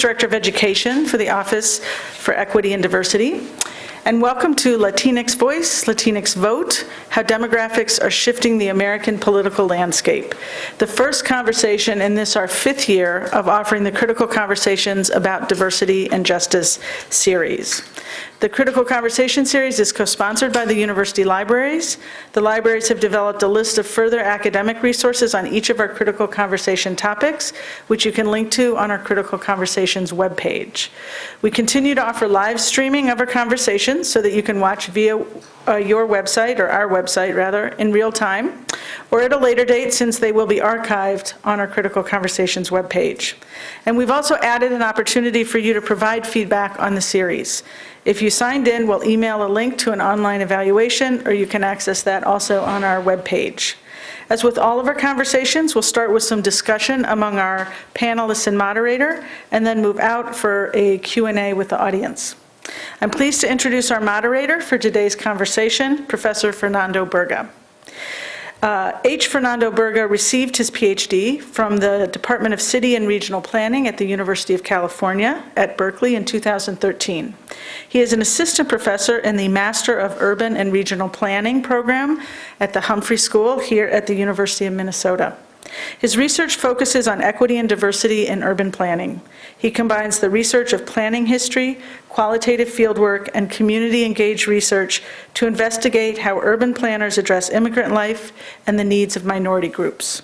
Director of Education for the Office for Equity and Diversity. And welcome to Latinx Voice, Latinx Vote, How Demographics Are Shifting the American Political Landscape. The first conversation in this, our 5th year of offering the Critical Conversations about Diversity and Justice series. The Critical Conversation series is co-sponsored by the university libraries. The libraries have developed a list of further academic resources on each of our Critical Conversation topics, which you can link to on our Critical Conversations webpage. We continue to offer live streaming of our conversations so that you can watch via your website, or our website rather, in real time, or at a later date since they will be archived on our Critical Conversations webpage. And we've also added an opportunity for you to provide feedback on the series. If you signed in, we'll email a link to an online evaluation, or you can access that also on our webpage. As with all of our conversations, we'll start with some discussion among our panelists and moderator, and then move out for a Q&A with the audience. I'm pleased to introduce our moderator for today's conversation, Professor Fernando Berga. Fernando Berga received his PhD from the Department of City and Regional Planning at the University of California at Berkeley in 2013. He is an assistant professor in the Master of Urban and Regional Planning program at the Humphrey School here at the University of Minnesota. His research focuses on equity and diversity in urban planning. He combines the research of planning history, qualitative fieldwork, and community-engaged research to investigate how urban planners address immigrant life and the needs of minority groups.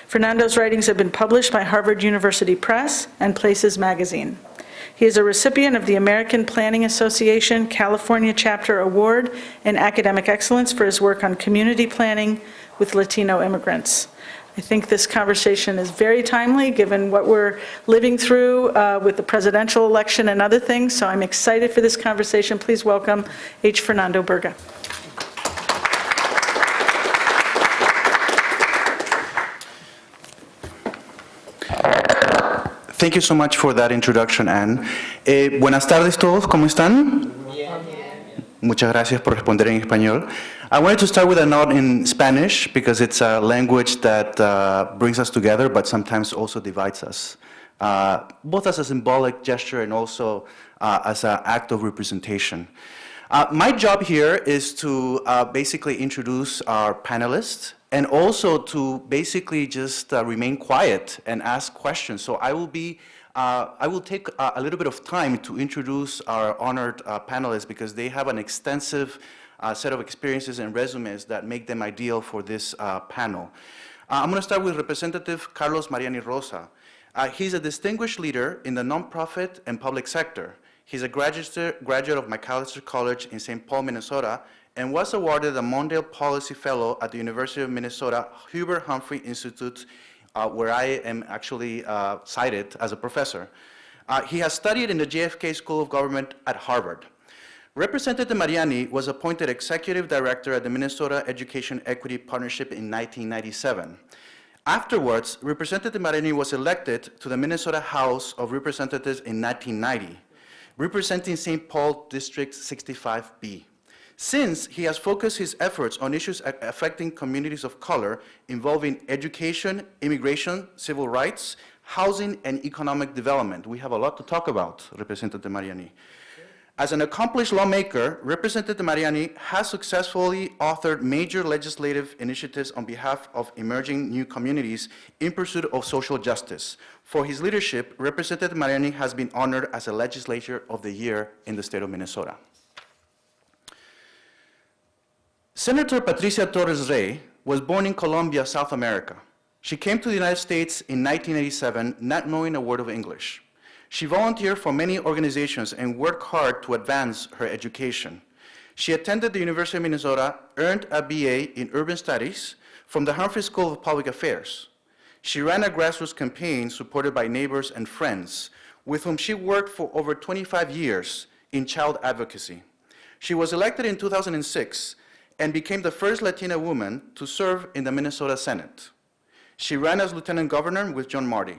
Fernando's writings have been published by Harvard University Press and Places Magazine. He is a recipient of the American Planning Association California Chapter Award in Academic Excellence for his work on community planning with Latino immigrants. I think this conversation is very timely given what we're living through with the presidential election and other things, so I'm excited for this conversation. Please welcome Fernando Berga. Thank you so much for that introduction, Anne. Buenas tardes todos, ¿cómo están? Muchas gracias por responder en español. I wanted to start with a note in Spanish because it's a language that brings us together but sometimes also divides us, both as a symbolic gesture and also as an act of representation. My job here is to basically introduce our panelists and also to basically just remain quiet and ask questions. So I will take a little bit of time to introduce our honored panelists because they have an extensive set of experiences and resumes that make them ideal for this panel. I'm going to start with Representative Carlos Mariani Rosa. He's a distinguished leader in the nonprofit and public sector. He's a graduate of McAllister College in St. Paul, Minnesota, and was awarded a Mondale Policy Fellow at the University of Minnesota Hubert Humphrey Institute, where I am actually cited as a professor. He has studied in the JFK School of Government at Harvard. Representative Mariani was appointed Executive Director at the Minnesota Education Equity Partnership in 1997. Afterwards, Representative Mariani was elected to the Minnesota House of Representatives in 1990, representing St. Paul District 65B. Since, he has focused his efforts on issues affecting communities of color involving education, immigration, civil rights, housing, and economic development. We have a lot to talk about, Representative Mariani. As an accomplished lawmaker, Representative Mariani has successfully authored major legislative initiatives on behalf of emerging new communities in pursuit of social justice. For his leadership, Representative Mariani has been honored as a Legislator of the Year in the state of Minnesota. Senator Patricia Torres Rey was born in Colombia, South America. She came to the United States in 1987, not knowing a word of English. She volunteered for many organizations and worked hard to advance her education. She attended the University of Minnesota, earned a BA in Urban Studies from the Humphrey School of Public Affairs. She ran a grassroots campaign supported by neighbors and friends, with whom she worked for over 25 years in child advocacy. She was elected in 2006 and became the first Latina woman to serve in the Minnesota Senate. She ran as Lieutenant Governor with John Marty.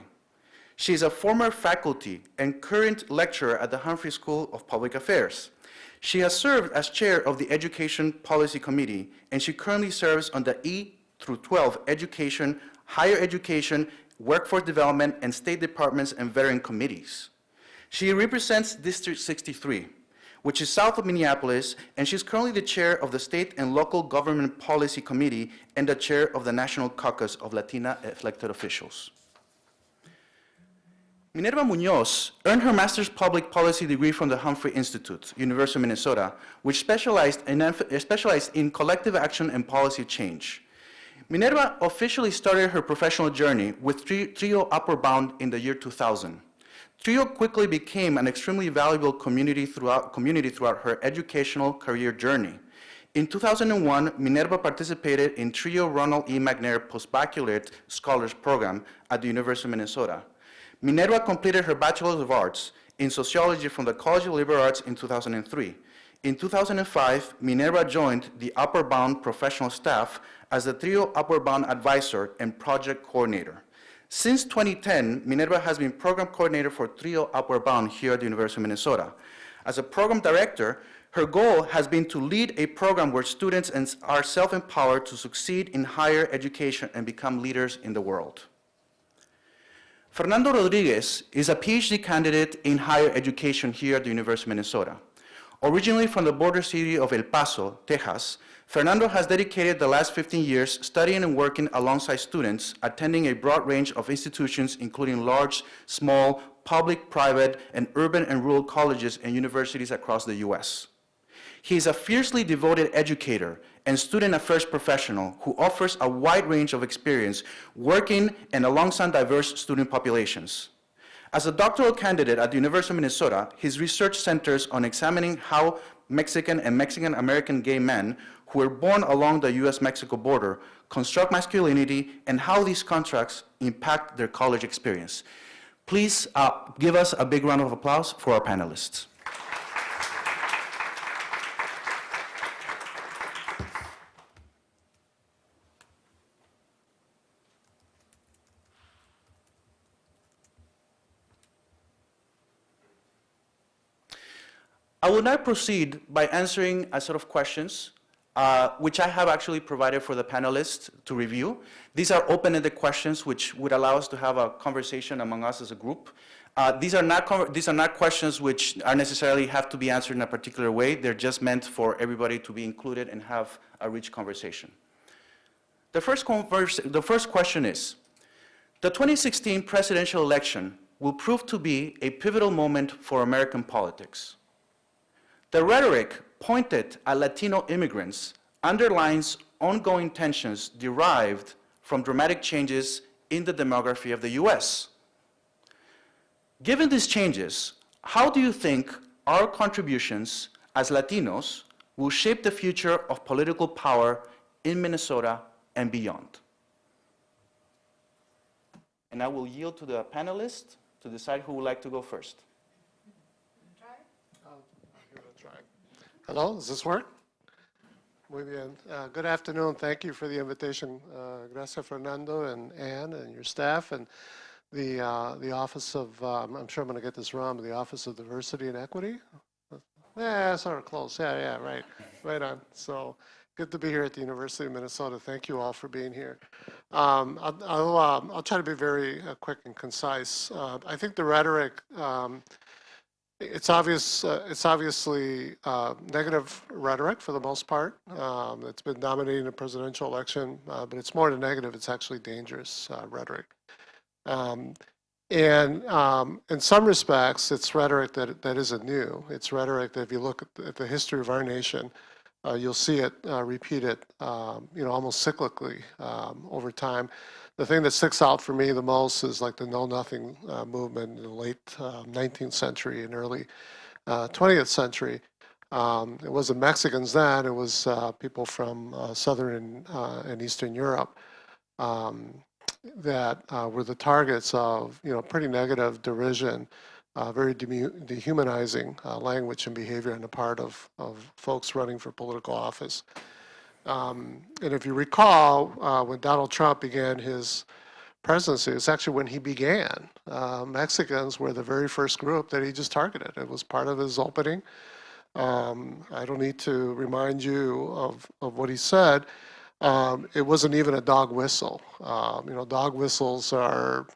She is a former faculty and current lecturer at the Humphrey School of Public Affairs. She has served as chair of the Education Policy Committee, and she currently serves on the E through 12 Education, Higher Education, Workforce Development, and State Departments and Veteran Committees. She represents District 63, which is south of Minneapolis, and she's currently the chair of the State and Local Government Policy Committee and the chair of the National Caucus of Latina Elected Officials. Minerva Munoz earned her master's public policy degree from the Humphrey Institute, University of Minnesota, which specialized in collective action and policy change. Minerva officially started her professional journey with Trio Upward Bound in the year 2000. Trio quickly became an extremely valuable community throughout her educational career journey. In 2001, Minerva participated in Trio Ronald E. McNair Postbaccalaureate Scholars Program at the University of Minnesota. Minerva completed her Bachelor of Arts in Sociology from the College of Liberal Arts in 2003. In 2005, Minerva joined the Upward Bound professional staff as the Trio Upward Bound advisor and project coordinator. Since 2010, Minerva has been program coordinator for Trio Upward Bound here at the University of Minnesota. As a program director, her goal has been to lead a program where students are self-empowered to succeed in higher education and become leaders in the world. Fernando Rodriguez is a PhD candidate in higher education here at the University of Minnesota. Originally from the border city of El Paso, Texas, Fernando has dedicated the last 15 years studying and working alongside students, attending a broad range of institutions, including large, small, public, private, and urban and rural colleges and universities across the U.S. He is a fiercely devoted educator and student affairs professional who offers a wide range of experience working and alongside diverse student populations. As a doctoral candidate at the University of Minnesota, his research centers on examining how Mexican and Mexican-American gay men who were born along the U.S.-Mexico border construct masculinity and how these constructs impact their college experience. Please give us a big round of applause for our panelists. I will now proceed by answering a set of questions, which I have actually provided for the panelists to review. These are open-ended questions which would allow us to have a conversation among us as a group. These are not questions which are necessarily have to be answered in a particular way. They're just meant for everybody to be included and have a rich conversation. The first question is, the 2016 presidential election will prove to be a pivotal moment for American politics. The rhetoric pointed at Latino immigrants underlines ongoing tensions derived from dramatic changes in the demography of the U.S. Given these changes, how do you think our contributions as Latinos will shape the future of political power in Minnesota and beyond? And I will yield to the panelists to decide who would like to go first. Hello, does this work? Muy bien. Good afternoon. Thank you for the invitation. Gracias, Fernando and Anne and your staff and the Office of, I'm sure I'm going to get this wrong, but the Office of Diversity and Equity? Yeah, sort of close. Yeah, right. Right on. So good to be here at the University of Minnesota. Thank you all for being here. I'll try to be very quick and concise. I think the rhetoric, it's obviously negative rhetoric for the most part. It's been dominating the presidential election, but it's more than negative. It's actually dangerous rhetoric. And in some respects, it's rhetoric that isn't new. It's rhetoric that if you look at the history of our nation, you'll see it repeated, almost cyclically over time. The thing that sticks out for me the most is like the Know Nothing movement in the late 19th century and early 20th century. It wasn't Mexicans then, it was people from Southern and Eastern Europe that were the targets of pretty negative derision, very dehumanizing language and behavior on the part of folks running for political office. And if you recall, when Donald Trump began his presidency, it's actually when he began. Mexicans were the very first group that he just targeted. It was part of his opening. I don't need to remind you of what he said. It wasn't even a dog whistle. Dog whistles are,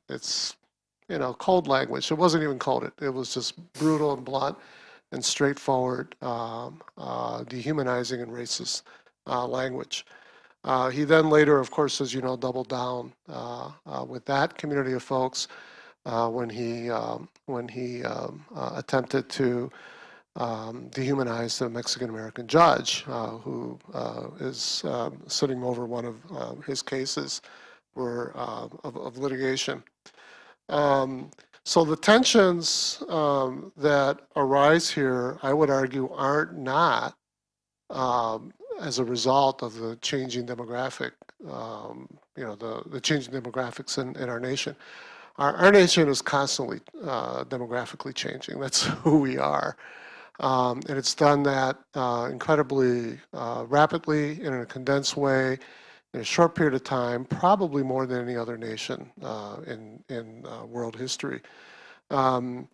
it's cold language. It wasn't even coded. It was just brutal and blunt and straightforward, dehumanizing and racist language. He then later, of course, as you know, doubled down with that community of folks when he attempted to dehumanize the Mexican-American judge who is sitting over one of his cases of litigation. So the tensions that arise here, I would argue, aren't not as a result of the changing demographic, the changing demographics in our nation. Our nation is constantly demographically changing. That's who we are. And it's done that incredibly rapidly in a condensed way in a short period of time, probably more than any other nation in world history. You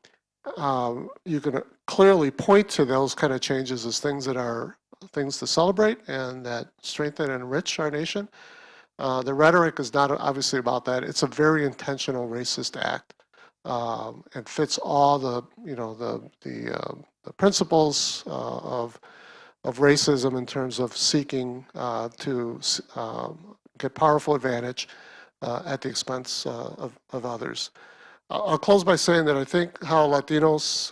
can clearly point to those kind of changes as things that are things to celebrate and that strengthen and enrich our nation. The rhetoric is not obviously about that. It's a very intentional racist act and fits all the principles of racism in terms of seeking to get powerful advantage at the expense of others. I'll close by saying that I think how Latinos,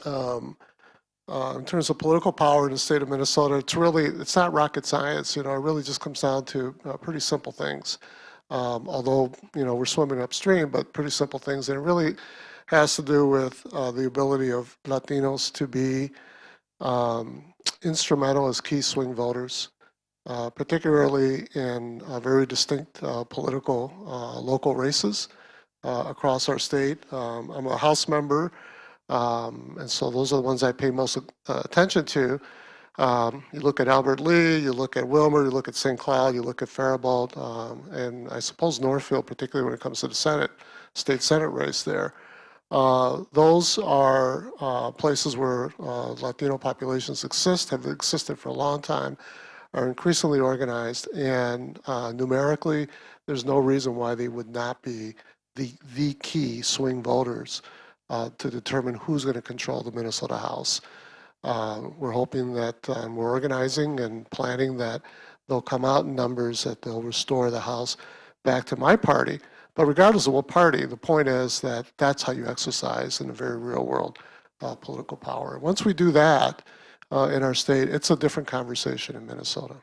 in terms of political power in the state of Minnesota, it's not rocket science. It really just comes down to pretty simple things. Although we're swimming upstream, but pretty simple things, and it really has to do with the ability of Latinos to be instrumental as key swing voters, particularly in very distinct political local races across our state. I'm a House member, and so those are the ones I pay most attention to. You look at Albert Lee, you look at Wilmer, you look at St. Cloud, you look at Faribault, and I suppose Northfield, particularly when it comes to the state Senate race there. Those are places where Latino populations have existed for a long time, are increasingly organized, and numerically, there's no reason why they would not be the key swing voters to determine who's going to control the Minnesota House. We're hoping that, we're organizing and planning that they'll come out in numbers, that they'll restore the House back to my party. But regardless of what party, the point is that that's how you exercise in a very real world political power. Once we do that in our state, it's a different conversation in Minnesota.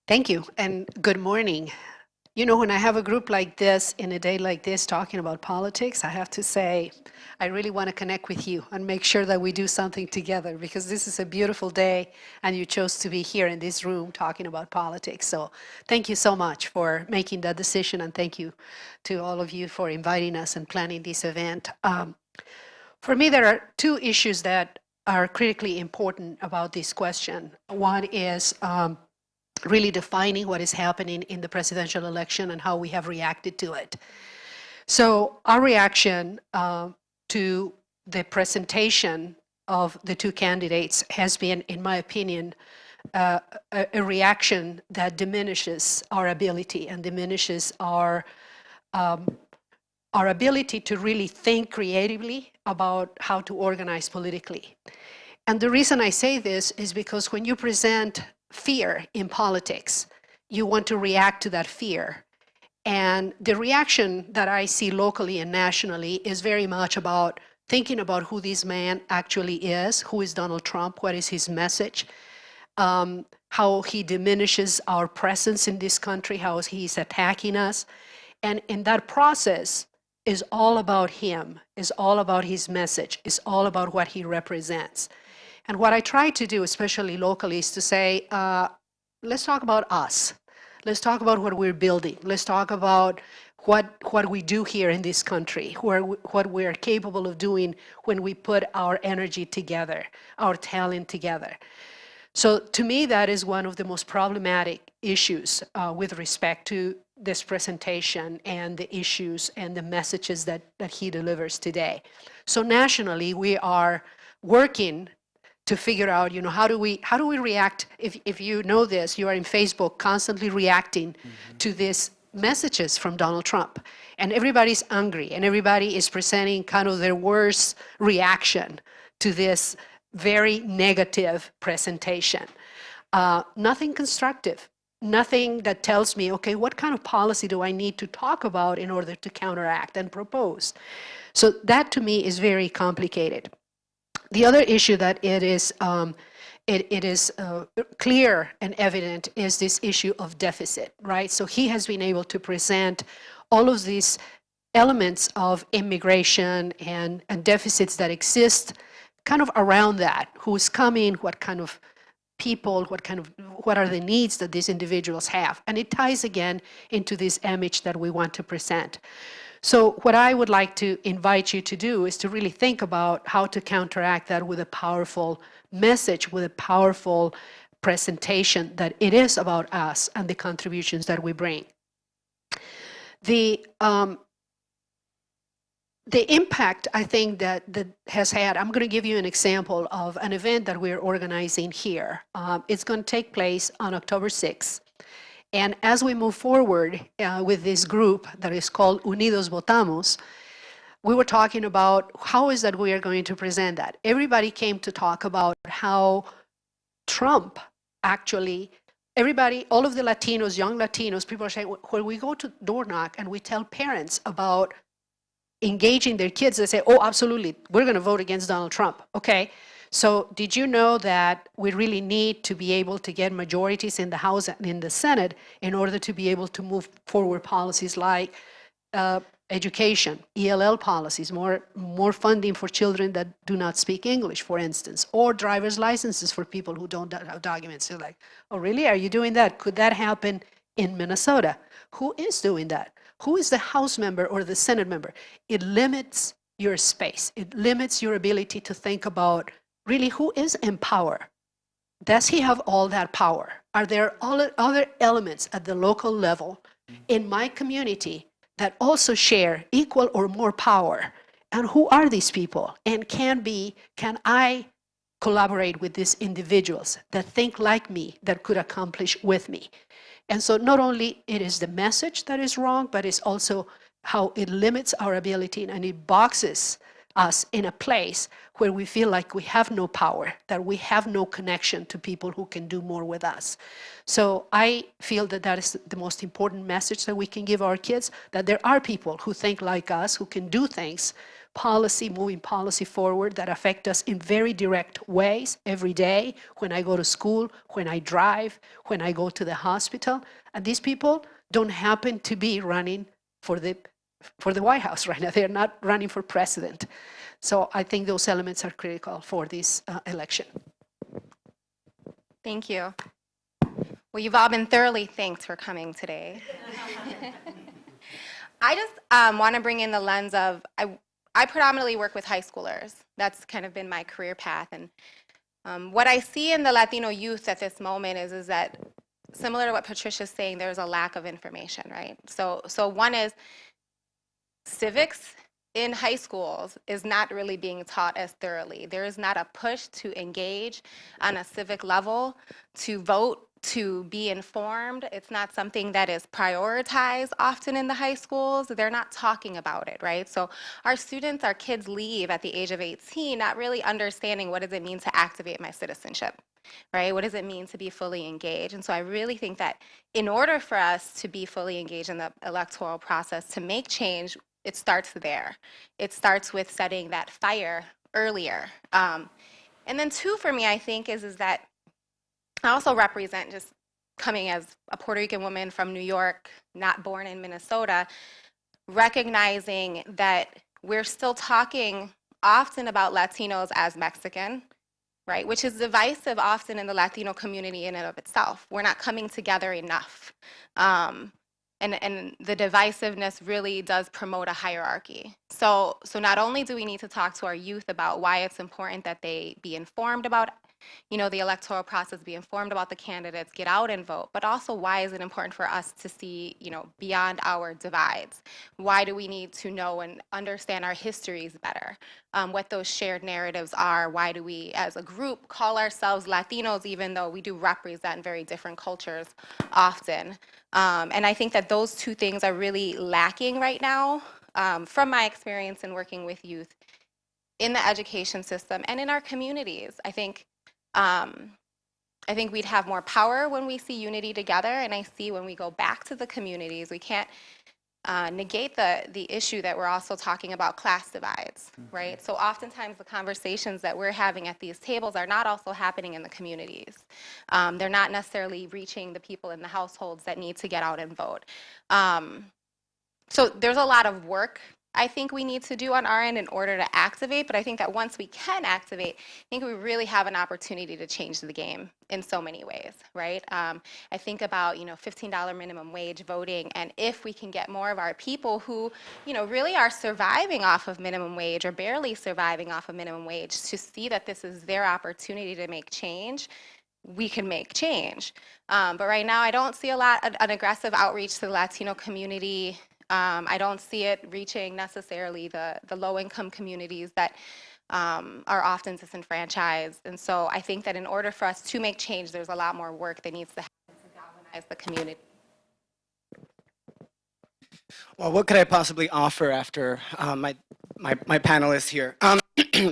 Thank you, and good morning. When I have a group like this, in a day like this, talking about politics, I have to say, I really want to connect with you and make sure that we do something together, because this is a beautiful day, and you chose to be here in this room talking about politics. So thank you so much for making that decision, and thank you to all of you for inviting us and planning this event. For me, there are two issues that are critically important about this question. One is really defining what is happening in the presidential election and how we have reacted to it. So our reaction to the presentation of the two candidates has been, in my opinion, a reaction that diminishes our ability and diminishes our ability to really think creatively about how to organize politically. And the reason I say this is because when you present fear in politics, you want to react to that fear. And the reaction that I see locally and nationally is very much about thinking about who this man actually is, who is Donald Trump, what is his message, how he diminishes our presence in this country, how he's attacking us. And in that process is all about him, is all about his message, is all about what he represents. And what I try to do, especially locally, is to say, let's talk about us. Let's talk about what we're building. Let's talk about what we do here in this country, what we're capable of doing when we put our energy together, our talent together. So to me, that is one of the most problematic issues with respect to this presentation and the issues and the messages that he delivers today. So nationally, we are working to figure out, how do we react? If you know this, you are in Facebook constantly reacting to this messages from Donald Trump. And everybody's angry, and everybody is presenting kind of their worst reaction to this very negative presentation. Nothing constructive, nothing that tells me, okay, what kind of policy do I need to talk about in order to counteract and propose? So that to me is very complicated. The other issue that it is clear and evident is this issue of deficit, right? So he has been able to present all of these elements of immigration and deficits that exist kind of around that. Who's coming, what kind of people, what are the needs that these individuals have? And it ties again into this image that we want to present. So what I would like to invite you to do is to really think about how to counteract that with a powerful message, with a powerful presentation that it is about us and the contributions that we bring. The impact, I think, that has had, I'm going to give you an example of an event that we're organizing here. It's going to take place on October 6th. And as we move forward with this group that is called Unidos Votamos, we were talking about how is that we are going to present that. Everybody came to talk about how Trump actually, everybody, all of the Latinos, young Latinos, people are saying, when we go to door knock and we tell parents about engaging their kids, they say, oh, absolutely, we're going to vote against Donald Trump. Okay. So did you know that we really need to be able to get majorities in the House and in the Senate in order to be able to move forward policies like education, ELL policies, more funding for children that do not speak English, for instance, or driver's licenses for people who don't have documents? They're like, oh, really? Are you doing that? Could that happen in Minnesota? Who is doing that? Who is the House member or the Senate member? It limits your space. It limits your ability to think about really who is in power. Does he have all that power? Are there other elements at the local level in my community that also share equal or more power? And who are these people? And can I collaborate with these individuals that think like me, that could accomplish with me? And so not only it is the message that is wrong, but it's also how it limits our ability and it boxes us in a place where we feel like we have no power, that we have no connection to people who can do more with us. So I feel that that is the most important message that we can give our kids, that there are people who think like us, who can do things, moving policy forward that affect us in very direct ways every day, when I go to school, when I drive, when I go to the hospital. And these people don't happen to be running for the White House right now. They're not running for president. So I think those elements are critical for this election. Thank you. Well, you've all been thoroughly thanked for coming today. I just want to bring in the lens of, I predominantly work with high schoolers. That's kind of been my career path. And what I see in the Latino youth at this moment is that, similar to what Patricia's saying, there's a lack of information, right? So one is, civics in high schools is not really being taught as thoroughly. There is not a push to engage on a civic level, to vote, to be informed. It's not something that is prioritized often in the high schools. They're not talking about it, right? So our kids leave at the age of 18 not really understanding what does it mean to activate my citizenship, right? What does it mean to be fully engaged? And so I really think that in order for us to be fully engaged in the electoral process, to make change, it starts there. It starts with setting that fire earlier. And then two, for me, I think, is that I also represent, just coming as a Puerto Rican woman from New York, not born in Minnesota, recognizing that we're still talking often about Latinos as Mexican, right? Which is divisive often in the Latino community in and of itself. We're not coming together enough. And the divisiveness really does promote a hierarchy. So not only do we need to talk to our youth about why it's important that they be informed about the electoral process, be informed about the candidates, get out and vote, but also why is it important for us to see, beyond our divides? Why do we need to know and understand our histories better? What those shared narratives are? Why do we, as a group, call ourselves Latinos, even though we do represent very different cultures often? And I think that those two things are really lacking right now, from my experience in working with youth in the education system and in our communities. I think we'd have more power when we see unity together, and I see when we go back to the communities, we can't negate the issue that we're also talking about class divides, right? So oftentimes the conversations that we're having at these tables are not also happening in the communities. They're not necessarily reaching the people in the households that need to get out and vote. So there's a lot of work I think we need to do on our end in order to activate, but I think that once we can activate, I think we really have an opportunity to change the game in so many ways, right? I think about, $15 minimum wage voting, and if we can get more of our people who, really are surviving off of minimum wage or barely surviving off of minimum wage to see that this is their opportunity to make change, we can make change. But right now, I don't see an aggressive outreach to the Latino community. I don't see it reaching necessarily the low-income communities that are often disenfranchised. And so I think that in order for us to make change, there's a lot more work that needs to happen to galvanize the community. Well, what could I possibly offer after my panelists here?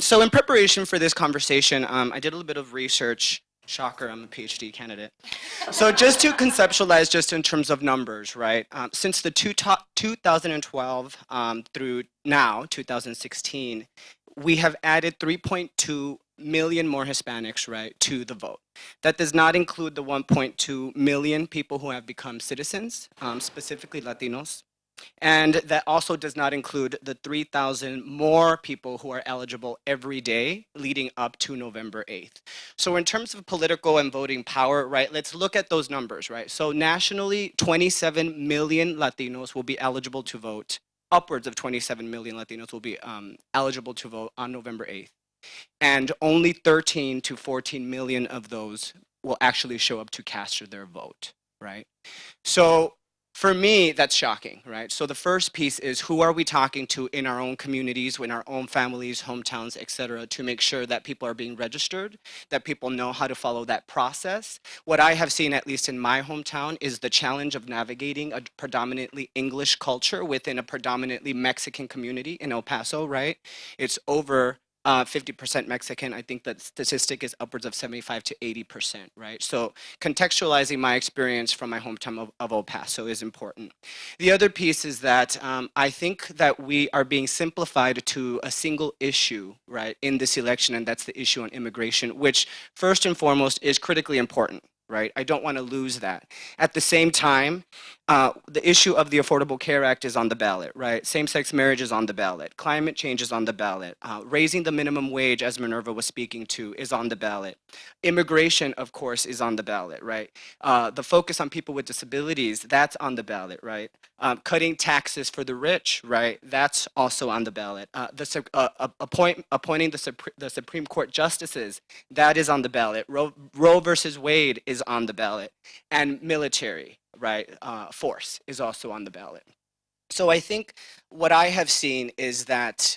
So in preparation for this conversation, I did a little bit of research. Shocker, I'm a PhD candidate. So just to conceptualize just in terms of numbers, right? Since the 2012 through now, 2016, we have added 3.2 million more Hispanics, right, to the vote. That does not include the 1.2 million people who have become citizens, specifically Latinos. And that also does not include the 3,000 more people who are eligible every day leading up to November 8th. So in terms of political and voting power, right, let's look at those numbers, right? So nationally, 27 million Latinos will be eligible to vote. Upwards of 27 million Latinos will be eligible to vote on November 8th. And only 13 to 14 million of those will actually show up to cast their vote, right? So for me, that's shocking, right? So the first piece is, who are we talking to in our own communities, in our own families, hometowns, et cetera, to make sure that people are being registered, that people know how to follow that process. What I have seen, at least in my hometown, is the challenge of navigating a predominantly English culture within a predominantly Mexican community in El Paso, right? It's over 50% Mexican. I think that statistic is upwards of 75 to 80%, right? So contextualizing my experience from my hometown of El Paso is important. The other piece is that I think that we are being simplified to a single issue, right, in this election, and that's the issue on immigration, which first and foremost is critically important, right? I don't want to lose that. At the same time, the issue of the Affordable Care Act is on the ballot, right? Same-sex marriage is on the ballot. Climate change is on the ballot. Raising the minimum wage, as Minerva was speaking to, is on the ballot. Immigration, of course, is on the ballot, right? The focus on people with disabilities, that's on the ballot, right? Cutting taxes for the rich, right? That's also on the ballot. Appointing the Supreme Court justices, that is on the ballot. Roe versus Wade is on the ballot. And military, right, force is also on the ballot. So I think what I have seen is that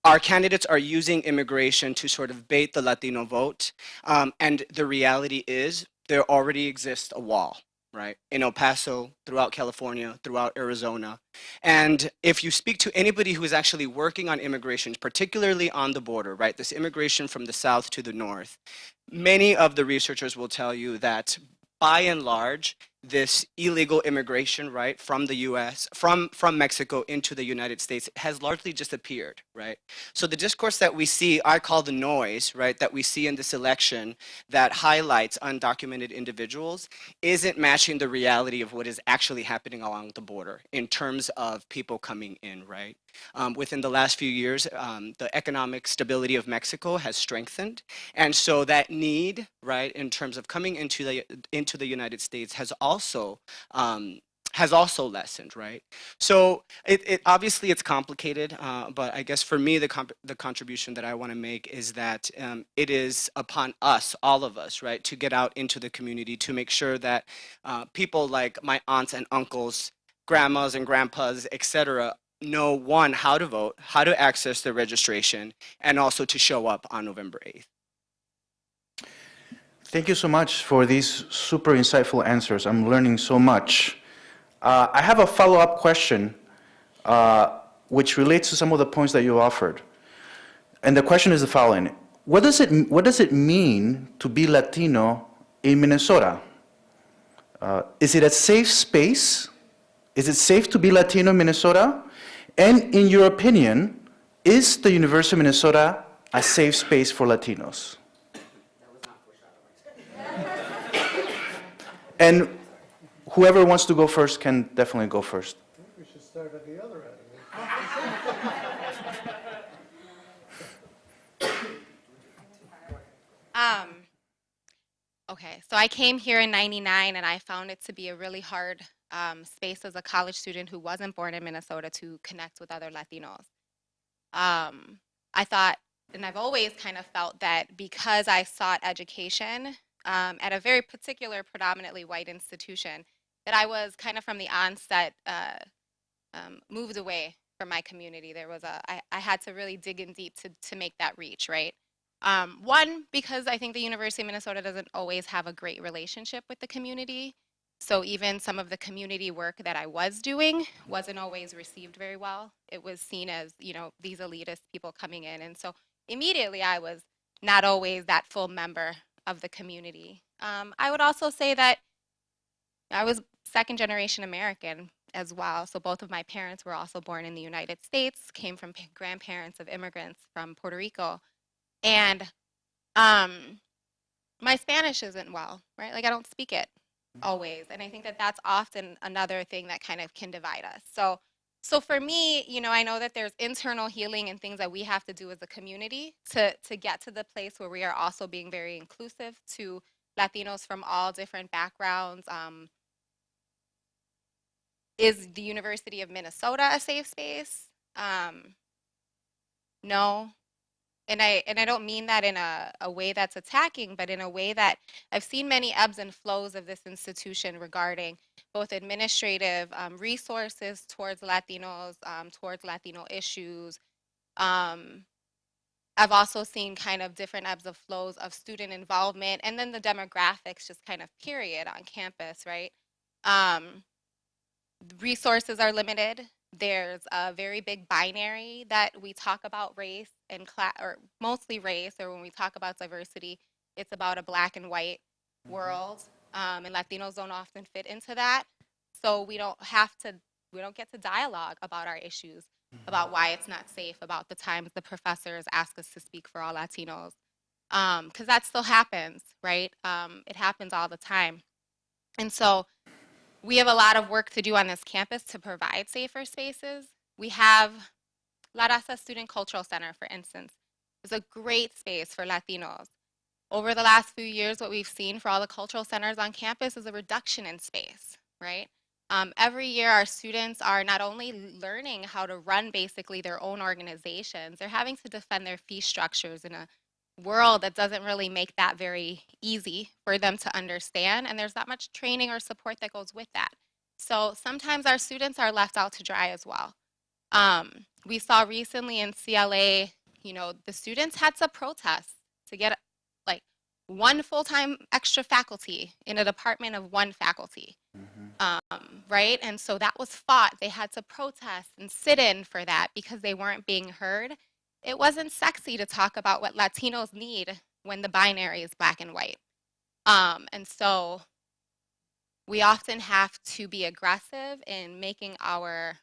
our candidates are using immigration to sort of bait the Latino vote. And the reality is there already exists a wall, right? In El Paso, throughout California, throughout Arizona. And if you speak to anybody who is actually working on immigration, particularly on the border, right? This immigration from the south to the north, many of the researchers will tell you that by and large, this illegal immigration, right, from the US, from Mexico into the United States has largely disappeared, right? So the discourse that we see, I call the noise, right, that we see in this election that highlights undocumented individuals isn't matching the reality of what is actually happening along the border in terms of people coming in, right? Within the last few years, the economic stability of Mexico has strengthened. And so that need, right, in terms of coming into the United States has also has also lessened, right? So obviously it's complicated, but I guess for me the contribution that I want to make is that it is upon us, all of us, right, to get out into the community to make sure that people like my aunts and uncles, grandmas and grandpas, etc., know, one, how to vote, how to access the registration, and also to show up on November 8th. Thank you so much for these super insightful answers. I'm learning so much. I have a follow-up question, which relates to some of the points that you offered. And the question is the following. What does it mean to be Latino in Minnesota? Is it a safe space? Is it safe to be Latino in Minnesota? And in your opinion, is the University of Minnesota a safe space for Latinos? And whoever wants to go first can definitely go first. I think we should start at the other end. Okay, so I came here in '99 and I found it to be a really hard space as a college student who wasn't born in Minnesota to connect with other Latinos. I thought, and I've always kind of felt that because I sought education at a very particular, predominantly white institution, that I was kind of from the onset moved away from my community. I had to really dig in deep to make that reach, right? One, because I think the University of Minnesota doesn't always have a great relationship with the community. So even some of the community work that I was doing wasn't always received very well. It was seen as, these elitist people coming in. And so immediately I was not always that full member of the community. I would also say that I was second generation American as well. So both of my parents were also born in the United States, came from grandparents of immigrants from Puerto Rico. And my Spanish isn't well, right? Like I don't speak it always. And I think that that's often another thing that kind of can divide us. So for me, I know that there's internal healing and things that we have to do as a community to get to the place where we are also being very inclusive to Latinos from all different backgrounds. Is the University of Minnesota a safe space? No. And I don't mean that in a way that's attacking, but in a way that I've seen many ebbs and flows of this institution regarding both administrative resources towards Latinos, towards Latino issues. I've also seen kind of different ebbs of flows of student involvement, and then the demographics just kind of period on campus, right? Resources are limited. There's a very big binary that we talk about race and class, or mostly race, or when we talk about diversity, it's about a black and white world, and Latinos don't often fit into that. So we don't get to dialogue about our issues, about why it's not safe, about the times the professors ask us to speak for all Latinos, because that still happens, right? It happens all the time. And so we have a lot of work to do on this campus to provide safer spaces. We have La Raza Student Cultural Center, for instance. It's a great space for Latinos. Over the last few years, what we've seen for all the cultural centers on campus is a reduction in space, right? Every year, our students are not only learning how to run basically their own organizations, they're having to defend their fee structures in a world that doesn't really make that very easy for them to understand, and there's not much training or support that goes with that. So sometimes our students are left out to dry as well. We saw recently in CLA, the students had to protest to get like one full-time extra faculty in a department of one faculty, right? And so that was fought. They had to protest and sit in for that because they weren't being heard. It wasn't sexy to talk about what Latinos need when the binary is black and white. And so we often have to be aggressive in making our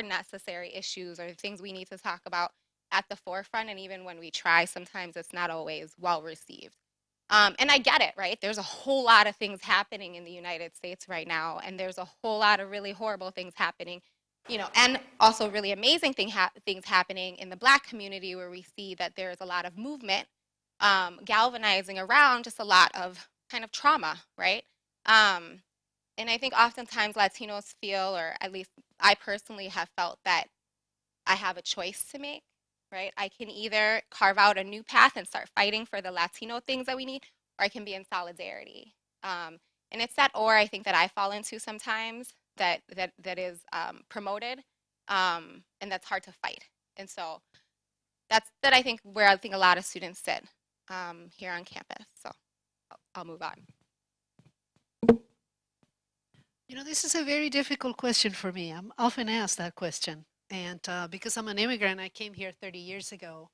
necessary issues or the things we need to talk about at the forefront. And even when we try, sometimes it's not always well received. And I get it, right? There's a whole lot of things happening in the United States right now, and there's a whole lot of really horrible things happening, and also really amazing things happening in the Black community, where we see that there's a lot of movement galvanizing around just a lot of kind of trauma, right? And I think oftentimes Latinos feel, or at least I personally have felt, that I have a choice to make, right? I can either carve out a new path and start fighting for the Latino things that we need, or I can be in solidarity. And it's that or I think that I fall into sometimes that is promoted, and that's hard to fight. And so that I think where I think a lot of students sit here on campus. So I'll move on. You know, this is a very difficult question for me. I'm often asked that question. And because I'm an immigrant, I came here 30 years ago.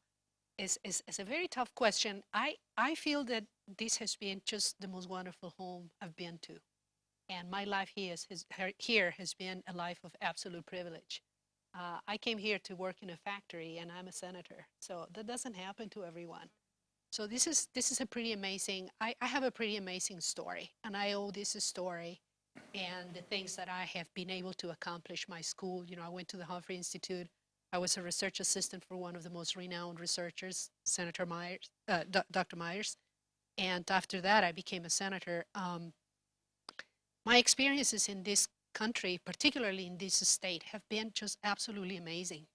It's a very tough question. I feel that this has been just the most wonderful home I've been to. And my life here has been a life of absolute privilege. I came here to work in a factory, and I'm a senator. So that doesn't happen to everyone. So this is a pretty amazing, I have a pretty amazing story, and I owe this story and the things that I have been able to accomplish. My school, you know, I went to the Humphrey Institute. I was a research assistant for one of the most renowned researchers, Senator Myers, Dr. Myers. And after that, I became a senator. My experiences in this country, particularly in this state, have been just absolutely amazing.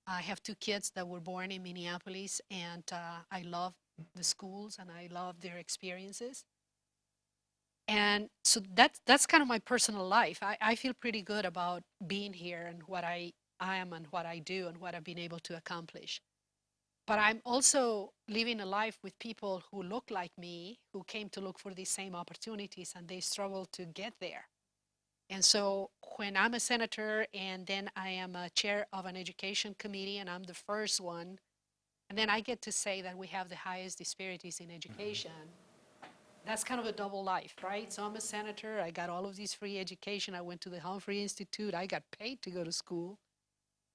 I have two kids that were born in Minneapolis, and I love the schools and I love their experiences. And so that's kind of my personal life. I feel pretty good about being here and what I am and what I do and what I've been able to accomplish. But I'm also living a life with people who look like me, who came to look for these same opportunities, and they struggle to get there. And so when I'm a senator and then I am a chair of an education committee and I'm the first one, and then I get to say that we have the highest disparities in education, that's kind of a double life, right? So I'm a senator, I got all of this free education, I went to the Humphrey Institute, I got paid to go to school.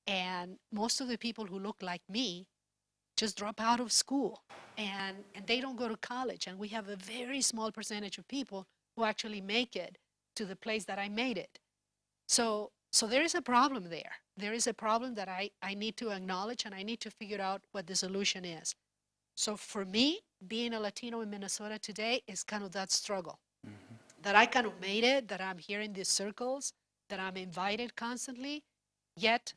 And most of the people who look like me just drop out of school and they don't go to college. And we have a very small percentage of people who actually make it to the place that I made it. So there is a problem there. There is a problem that I need to acknowledge, and I need to figure out what the solution is. So for me, being a Latino in Minnesota today is kind of that struggle. That I kind of made it, that I'm here in these circles, that I'm invited constantly, yet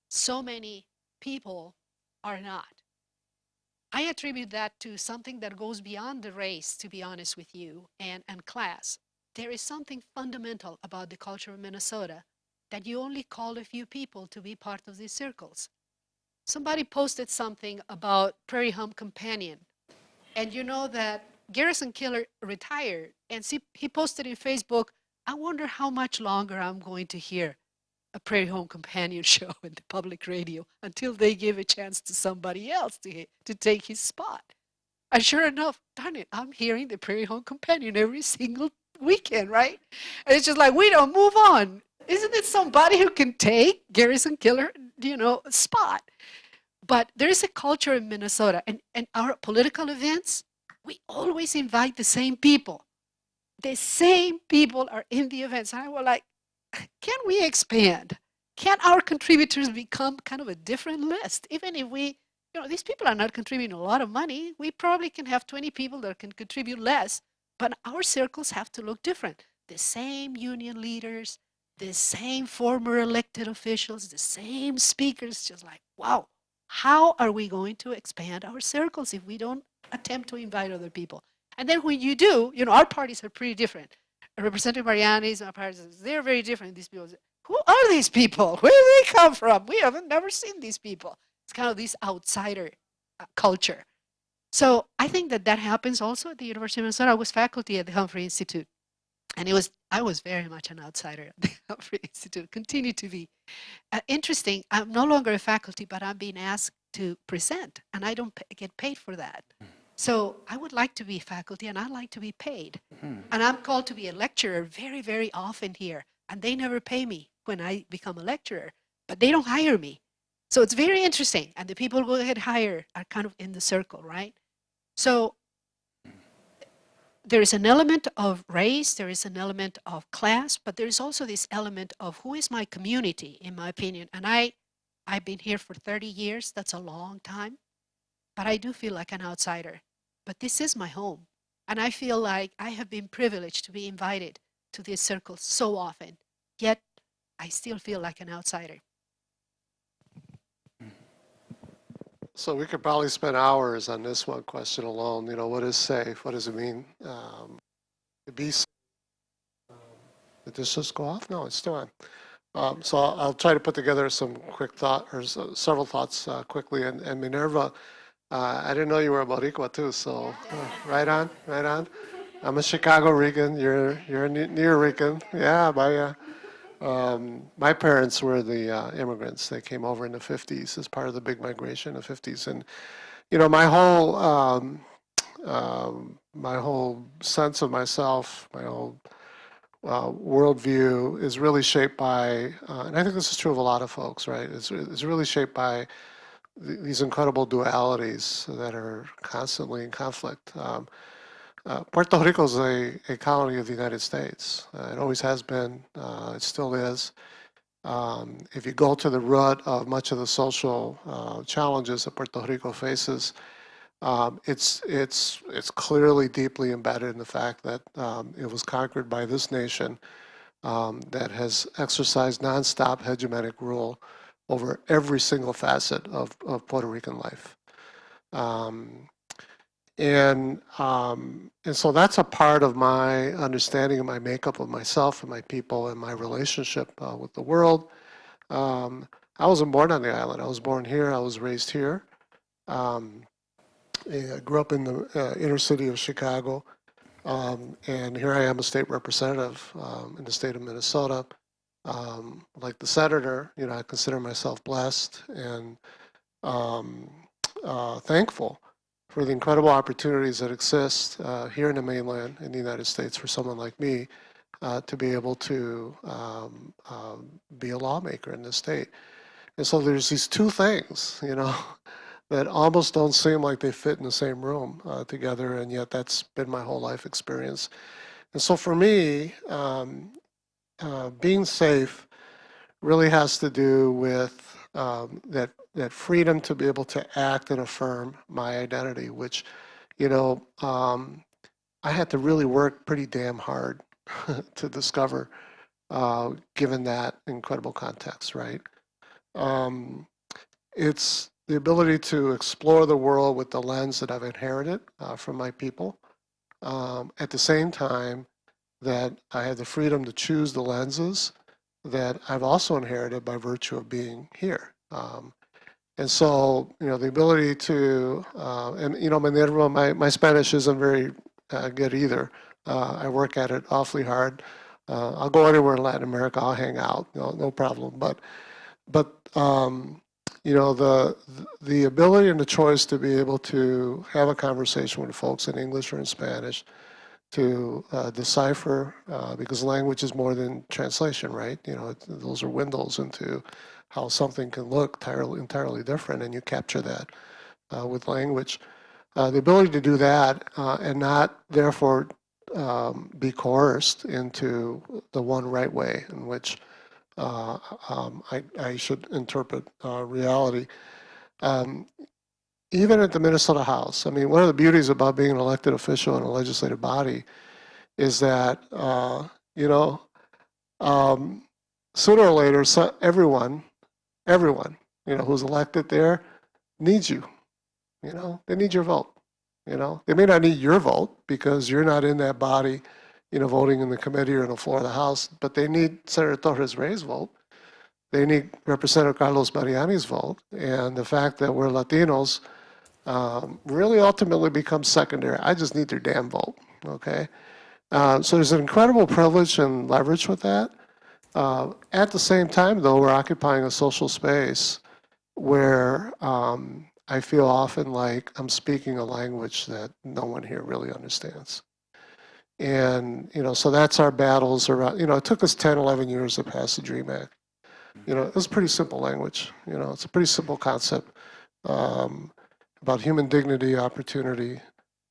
so many people are not. I attribute that to something that goes beyond the race, to be honest with you, and class. There is something fundamental about the culture of Minnesota that you only call a few people to be part of these circles. Somebody posted something about Prairie Home Companion, and you know that Garrison Keillor retired, and he posted in Facebook, I wonder how much longer I'm going to hear a Prairie Home Companion show in the public radio until they give a chance to somebody else to take his spot. And sure enough, darn it, I'm hearing the Prairie Home Companion every single weekend, right? And it's just like, we don't move on. Isn't it somebody who can take Garrison Keillor, spot? But there is a culture in Minnesota, and our political events, we always invite the same people. The same people are in the events. And I was like, can we expand? Can our contributors become kind of a different list? Even if these people are not contributing a lot of money, we probably can have 20 people that can contribute less, but our circles have to look different. The same union leaders, the same former elected officials, the same speakers, just like, wow, how are we going to expand our circles if we don't attempt to invite other people? And then when you do, our parties are pretty different. Representative Mariani's, our parties, they're very different. These people, who are these people? Where do they come from? We haven't never seen these people. It's kind of this outsider culture. So I think that happens also at the University of Minnesota. I was faculty at the Humphrey Institute, and I was very much an outsider at the Humphrey Institute, continue to be. Interesting, I'm no longer a faculty, but I'm being asked to present, and I don't get paid for that. So I would like to be faculty, and I'd like to be paid. And I'm called to be a lecturer very, very often here, and they never pay me when I become a lecturer, but they don't hire me. So it's very interesting, and the people who get hired are kind of in the circle, right? So there is an element of race, there is an element of class, but there is also this element of who is my community, in my opinion. And I've been here for 30 years, that's a long time, but I do feel like an outsider. But this is my home, and I feel like I have been privileged to be invited to these circles so often, yet I still feel like an outsider. So we could probably spend hours on this one question alone. You know, what is safe? What does it mean to be safe? Did this just go off? No, it's still on. So I'll try to put together some quick thought or several thoughts quickly. And Minerva, I didn't know you were a Boricua too. So right on, right on. I'm a Chicago Rican. You're a near Rican. Yeah, my parents were the immigrants. They came over in the 50s as part of the big migration of the 50s. And, you know, my whole sense of myself, my whole worldview is really shaped by, and I think this is true of a lot of folks, right? It's really shaped by these incredible dualities that are constantly in conflict. Puerto Rico is a colony of the United States. It always has been. It still is. If you go to the root of much of the social challenges that Puerto Rico faces, it's clearly deeply embedded in the fact that it was conquered by this nation that has exercised nonstop hegemonic rule over every single facet of Puerto Rican life. And so that's a part of my understanding of my makeup of myself and my people and my relationship with the world. I wasn't born on the island. I was born here. I was raised here. I grew up in the inner city of Chicago. And here I am, a state representative in the state of Minnesota. Like the senator, you know, I consider myself blessed and thankful for the incredible opportunities that exist here in the mainland in the United States for someone like me to be able to be a lawmaker in this state. And so there's these two things, you know, that almost don't seem like they fit in the same room together, and yet that's been my whole life experience. And so for me, being safe really has to do with that freedom to be able to act and affirm my identity, which, you know, I had to really work pretty damn hard to discover, given that incredible context, right? It's the ability to explore the world with the lens that I've inherited from my people. At the same time that I have the freedom to choose the lenses that I've also inherited by virtue of being here. And so, you know, the ability to, and, you know, my Spanish isn't very good either. I work at it awfully hard. I'll go anywhere in Latin America, I'll hang out, no problem. But you know, the ability and the choice to be able to have a conversation with folks in English or in Spanish, to decipher, because language is more than translation, right? You know, those are windows into how something can look entirely different, and you capture that with language. The ability to do that and not, therefore, be coerced into the one right way in which I should interpret reality. Even at the Minnesota House, I mean, one of the beauties about being an elected official in a legislative body is that, you know, sooner or later, everyone, you know, who's elected there needs you. You know, they need your vote. You know, they may not need your vote because you're not in that body, you know, voting in the committee or on the floor of the House, but they need Senator Torres Reyes' vote. They need Representative Carlos Mariani's vote. And the fact that we're Latinos really ultimately becomes secondary. I just need their damn vote, okay? So there's an incredible privilege and leverage with that. At the same time, though, we're occupying a social space where I feel often like I'm speaking a language that no one here really understands. And, you know, so that's our battles around, you know, it took us 10, 11 years to pass the DREAM Act. You know, it was pretty simple language. You know, it's a pretty simple concept about human dignity, opportunity,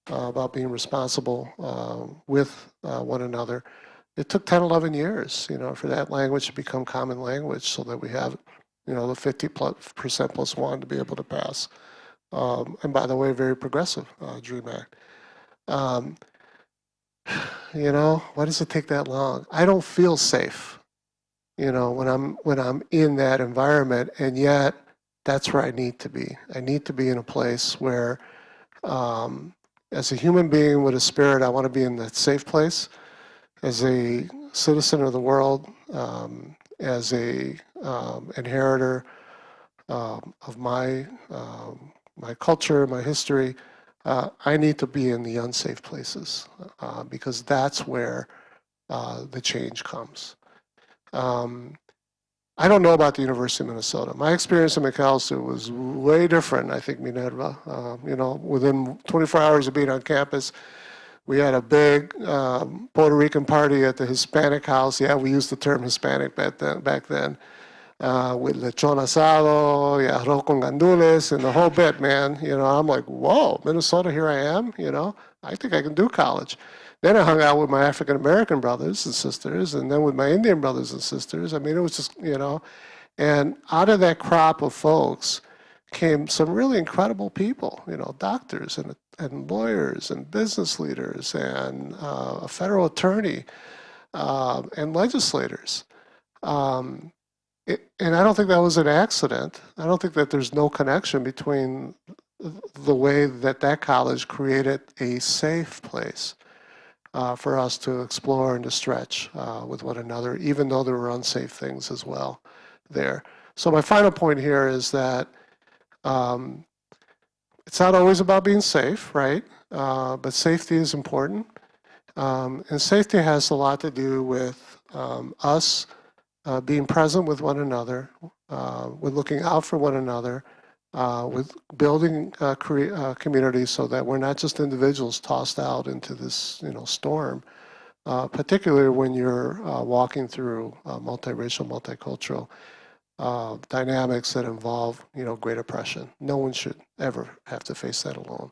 about being responsible with one another. It took 10, 11 years, you know, for that language to become common language so that we have, you know, the 50% plus one to be able to pass. And by the way, very progressive DREAM Act. You know, why does it take that long? I don't feel safe, you know, when I'm in that environment, and yet that's where I need to be. I need to be in a place where, as a human being with a spirit, I want to be in that safe place. As a citizen of the world, as a inheritor of my culture, my history, I need to be in the unsafe places because that's where the change comes. I don't know about the University of Minnesota. My experience in McAllister was way different, I think, Minerva. You know, within 24 hours of being on campus, we had a big Puerto Rican party at the Hispanic house. Yeah, we used the term Hispanic back then. With lechon asado, y arroz con gandules, and the whole bit, man. You know, I'm like, whoa, Minnesota, here I am. You know, I think I can do college. Then I hung out with my African American brothers and sisters, and then with my Indian brothers and sisters. I mean, it was just, you know, and out of that crop of folks came some really incredible people, you know, doctors and lawyers and business leaders and a federal attorney and legislators. Um, and I don't think that was an accident. I don't think that there's no connection between the way that that college created a safe place for us to explore and to stretch with one another, even though there were unsafe things as well there. So my final point here is that it's not always about being safe, right? But safety is important. And safety has a lot to do with us being present with one another, with looking out for one another, with building communities so that we're not just individuals tossed out into this, you know, storm. Particularly when you're walking through multiracial, multicultural dynamics that involve, you know, great oppression. No one should ever have to face that alone.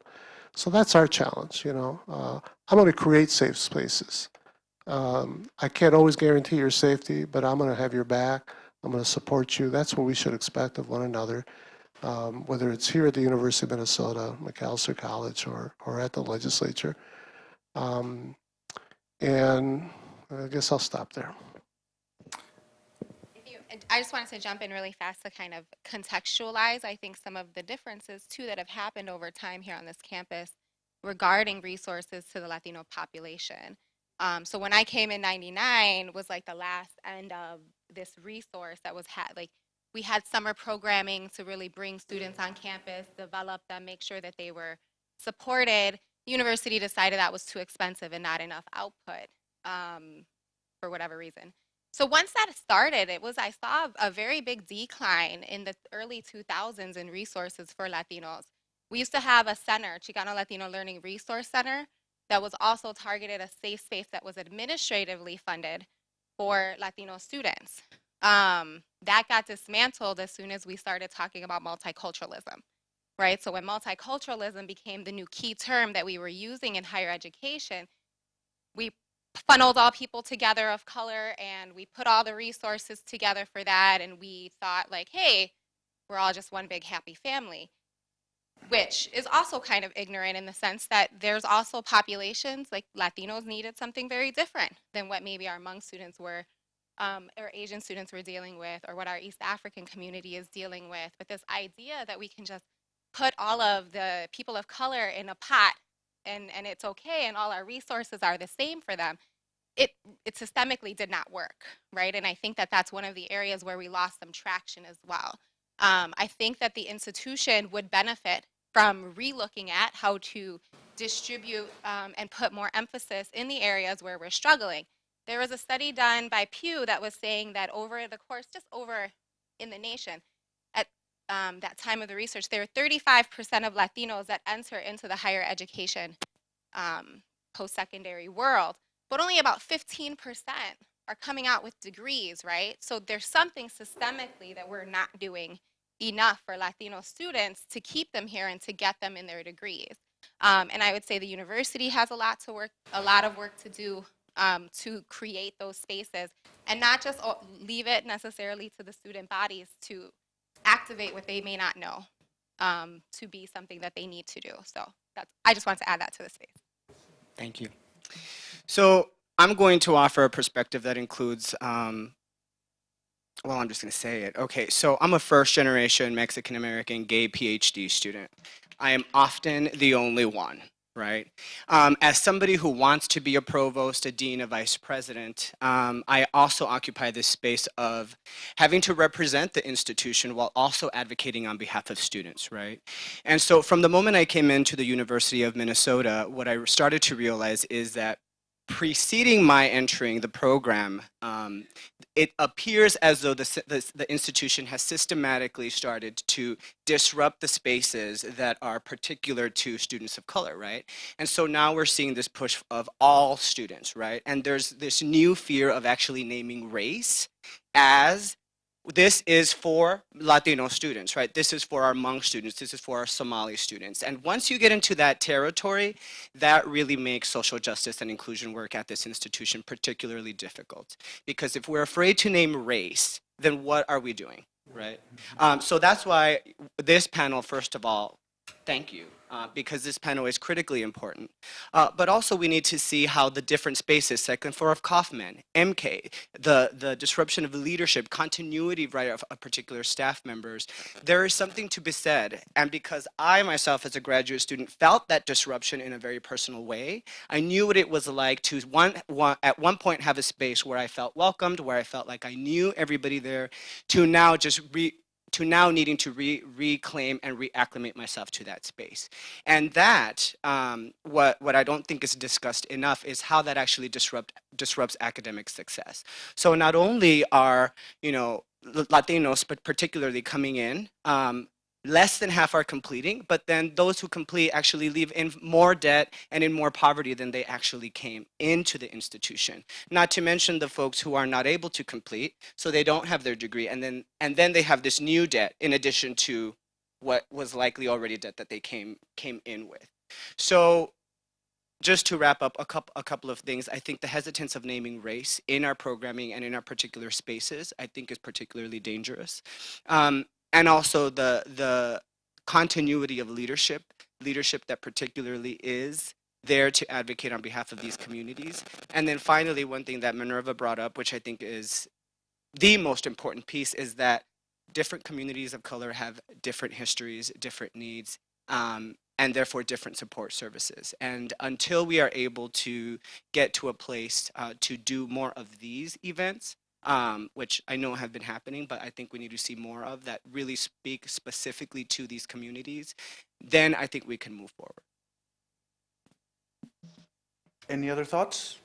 So that's our challenge, you know. I'm going to create safe spaces. I can't always guarantee your safety, but I'm going to have your back. I'm going to support you. That's what we should expect of one another, whether it's here at the University of Minnesota, Macalester College, or at the legislature. And I guess I'll stop there. I just wanted to jump in really fast to kind of contextualize, I think, some of the differences, too, that have happened over time here on this campus regarding resources to the Latino population. So when I came in '99 was like the last end of this resource that was like we had summer programming to really bring students on campus, develop them, make sure that they were supported. The university decided that was too expensive and not enough output for whatever reason. So once that started, I saw a very big decline in the early 2000s in resources for Latinos. We used to have a center, Chicano Latino Learning Resource Center, that was also targeted a safe space that was administratively funded for Latino students. That got dismantled as soon as we started talking about multiculturalism, right? So when multiculturalism became the new key term that we were using in higher education, we funneled all people together of color and we put all the resources together for that, and we thought like, hey, we're all just one big happy family, which is also kind of ignorant in the sense that there's also populations like Latinos needed something very different than what maybe our Hmong students were or Asian students were dealing with, or what our East African community is dealing with. But this idea that we can just put all of the people of color in a pot and it's okay and all our resources are the same for them, it systemically did not work, right? And I think that that's one of the areas where we lost some traction as well. I think that the institution would benefit from relooking at how to distribute and put more emphasis in the areas where we're struggling. There was a study done by Pew that was saying that over the course, just over in the nation, at that time of the research, there are 35% of Latinos that enter into the higher education post-secondary world, but only about 15% are coming out with degrees, right? So there's something systemically that we're not doing enough for Latino students to keep them here and to get them in their degrees. And I would say the university has a lot of work to do to create those spaces, and not just leave it necessarily to the student bodies to activate what they may not know to be something that they need to do. So I just want to add that to the space. Thank you. So I'm going to offer a perspective that includes, well, I'm just going to say it. Okay, so I'm a first generation Mexican American gay PhD student. I am often the only one, right? As somebody who wants to be a provost, a dean, a vice president, I also occupy this space of having to represent the institution while also advocating on behalf of students, right? And so from the moment I came into the University of Minnesota, what I started to realize is that preceding my entering the program, it appears as though the institution has systematically started to disrupt the spaces that are particular to students of color, right? And so now we're seeing this push of all students, right? And there's this new fear of actually naming race as this is for Latino students, right? This is for our Hmong students. This is for our Somali students. And once you get into that territory, that really makes social justice and inclusion work at this institution particularly difficult. Because if we're afraid to name race, then what are we doing, right? So that's why this panel, first of all, thank you, because this panel is critically important. But also we need to see how the different spaces, second floor of Kaufman, MK, the disruption of leadership, continuity right of particular staff members, there is something to be said. And because I myself as a graduate student felt that disruption in a very personal way, I knew what it was like to at one point have a space where I felt welcomed, where I felt like I knew everybody there, to now just needing to reclaim and reacclimate myself to that space. And that, what I don't think is discussed enough is how that actually disrupts academic success. So not only are, Latinos, but particularly coming in, less than half are completing, but then those who complete actually leave in more debt and in more poverty than they actually came into the institution. Not to mention the folks who are not able to complete, so they don't have their degree, and then they have this new debt in addition to what was likely already debt that they came in with. So just to wrap up a couple of things, I think the hesitance of naming race in our programming and in our particular spaces, I think is particularly dangerous. And also the continuity of leadership that particularly is there to advocate on behalf of these communities. And then finally, one thing that Minerva brought up, which I think is the most important piece, is that different communities of color have different histories, different needs, and therefore different support services. And until we are able to get to a place to do more of these events, which I know have been happening, but I think we need to see more of that really speak specifically to these communities, then I think we can move forward. Any other thoughts?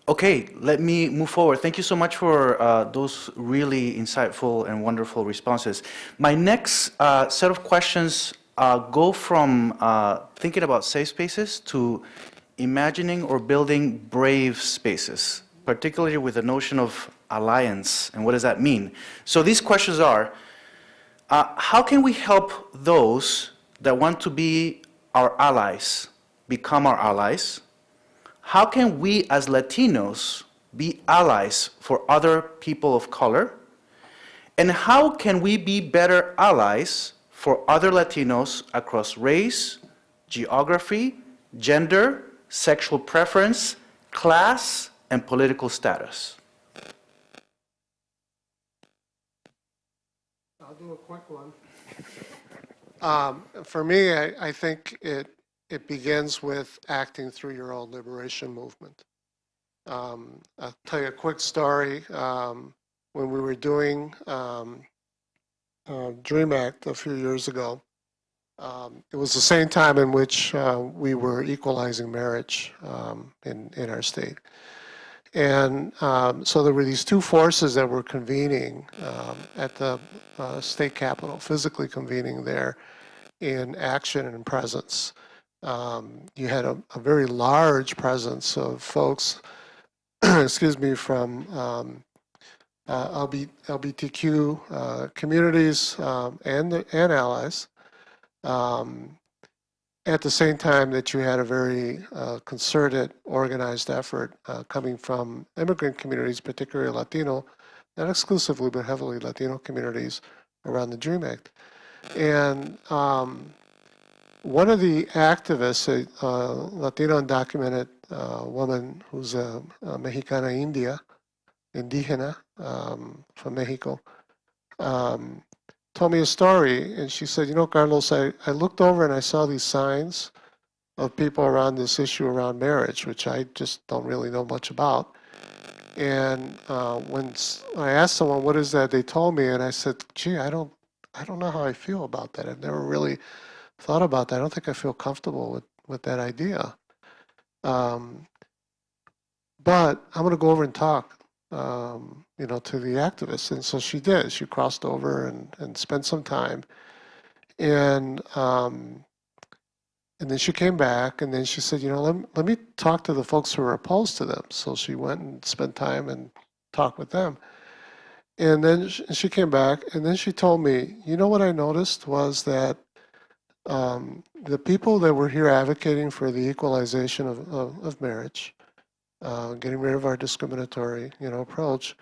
Okay, let me move forward. Thank you so much for those really insightful and wonderful responses. My next set of questions go from thinking about safe spaces to imagining or building brave spaces, particularly with the notion of alliance, and what does that mean? So these questions are, how can we help those that want to be our allies become our allies? How can we as Latinos be allies for other people of color? And how can we be better allies for other Latinos across race, geography, gender, sexual preference, class, and political status? I'll do a quick one. For me, I think it begins with acting through your own liberation movement. I'll tell you a quick story. When we were doing DREAM Act a few years ago, it was the same time in which we were equalizing marriage in our state. And so there were these two forces that were convening at the state capitol, physically convening there in action and in presence. You had a very large presence of folks, excuse me, from LGBTQ communities and allies. At the same time that you had a very concerted, organized effort coming from immigrant communities, particularly Latino, not exclusively, but heavily Latino communities around the DREAM Act. And one of the activists, a Latino undocumented woman who's a Mexicana Indígena from Mexico, told me a story, and she said, Carlos, I looked over and I saw these signs of people around this issue around marriage, which I just don't really know much about. And when I asked someone, what is that, they told me, and I said, gee, I don't know how I feel about that. I've never really thought about that. I don't think I feel comfortable with that idea. But I'm going to go over and talk, to the activists. And so she did. She crossed over and spent some time. And then she came back, and then she said, let me talk to the folks who are opposed to them. So she went and spent time and talked with them. And then she came back, and then she told me, what I noticed was that the people that were here advocating for the equalization of marriage, getting rid of our discriminatory, approach,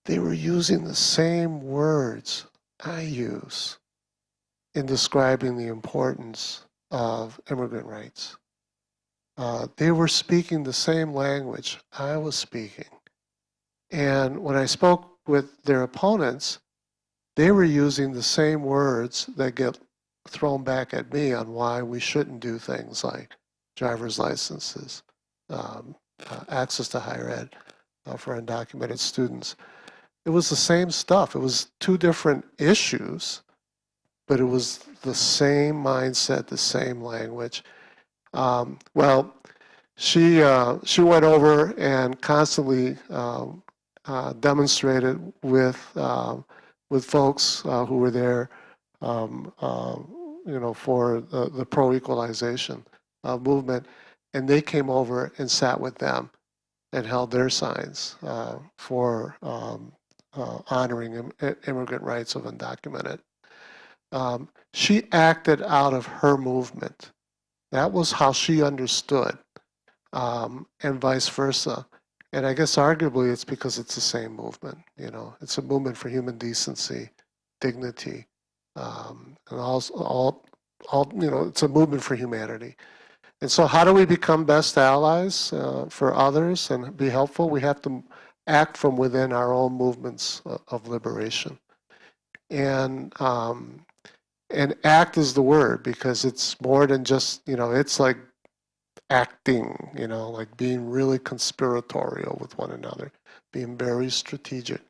they were using the same words I use in describing the importance of immigrant rights. They were speaking the same language I was speaking. And when I spoke with their opponents, they were using the same words that get thrown back at me on why we shouldn't do things like driver's licenses, access to higher ed for undocumented students. It was the same stuff. It was two different issues, but it was the same mindset, the same language. Well, she went over and constantly demonstrated with folks who were there, for the pro-equalization movement, and they came over and sat with them and held their signs for honoring immigrant rights of undocumented. She acted out of her movement. That was how she understood, and vice versa. And I guess arguably it's because it's the same movement. It's a movement for human decency, dignity, and all. It's a movement for humanity. And so, how do we become best allies for others and be helpful? We have to act from within our own movements of liberation, and act is the word, because it's more than just it's like acting, like being really conspiratorial with one another, being very strategic,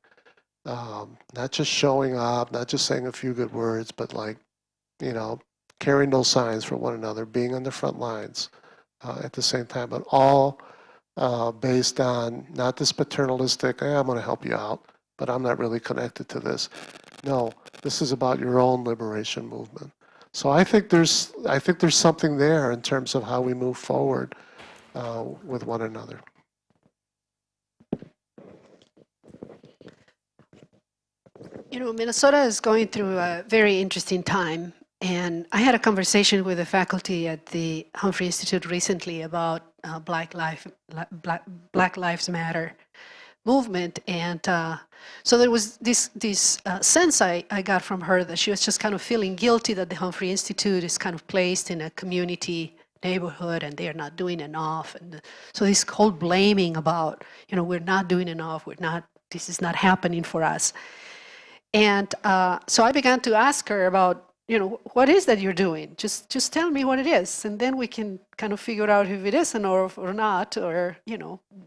not just showing up, not just saying a few good words, but like, carrying those signs for one another, being on the front lines at the same time, but all based on not this paternalistic, hey, I'm going to help you out, but I'm not really connected to this. No, this is about your own liberation movement. So I think there's something there in terms of how we move forward with one another. Minnesota is going through a very interesting time, and I had a conversation with the faculty at the Humphrey Institute recently about Black Lives Matter movement, and so there was this sense I got from her that she was just kind of feeling guilty that the Humphrey Institute is kind of placed in a community neighborhood and they're not doing enough, and so this whole blaming about we're not doing enough, this is not happening for us. And so I began to ask her about what is that you're doing? Just tell me what it is, and then we can kind of figure out if it is or not, or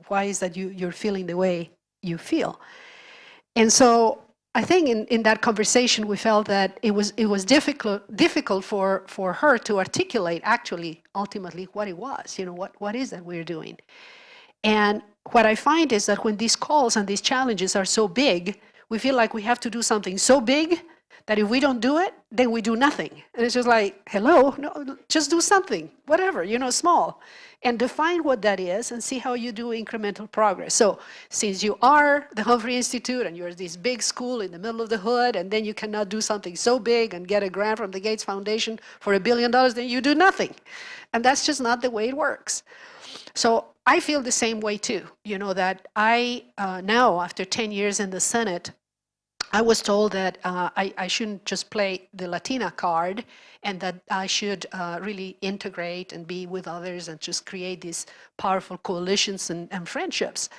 why is that you're feeling the way you feel. And so I think in that conversation we felt that it was difficult for her to articulate actually ultimately what it was. What is that we're doing? And what I find is that when these calls and these challenges are so big, we feel like we have to do something so big that if we don't do it, then we do nothing. And it's just like, hello, no, just do something, whatever, small. And define what that is and see how you do incremental progress. So since you are the Humphrey Institute and you're this big school in the middle of the hood, and then you cannot do something so big and get a grant from the Gates Foundation for $1 billion, then you do nothing. And that's just not the way it works. So I feel the same way too, that I now, after 10 years in the Senate, I was told that I shouldn't just play the Latina card and that I should really integrate and be with others and just create these powerful coalitions and friendships.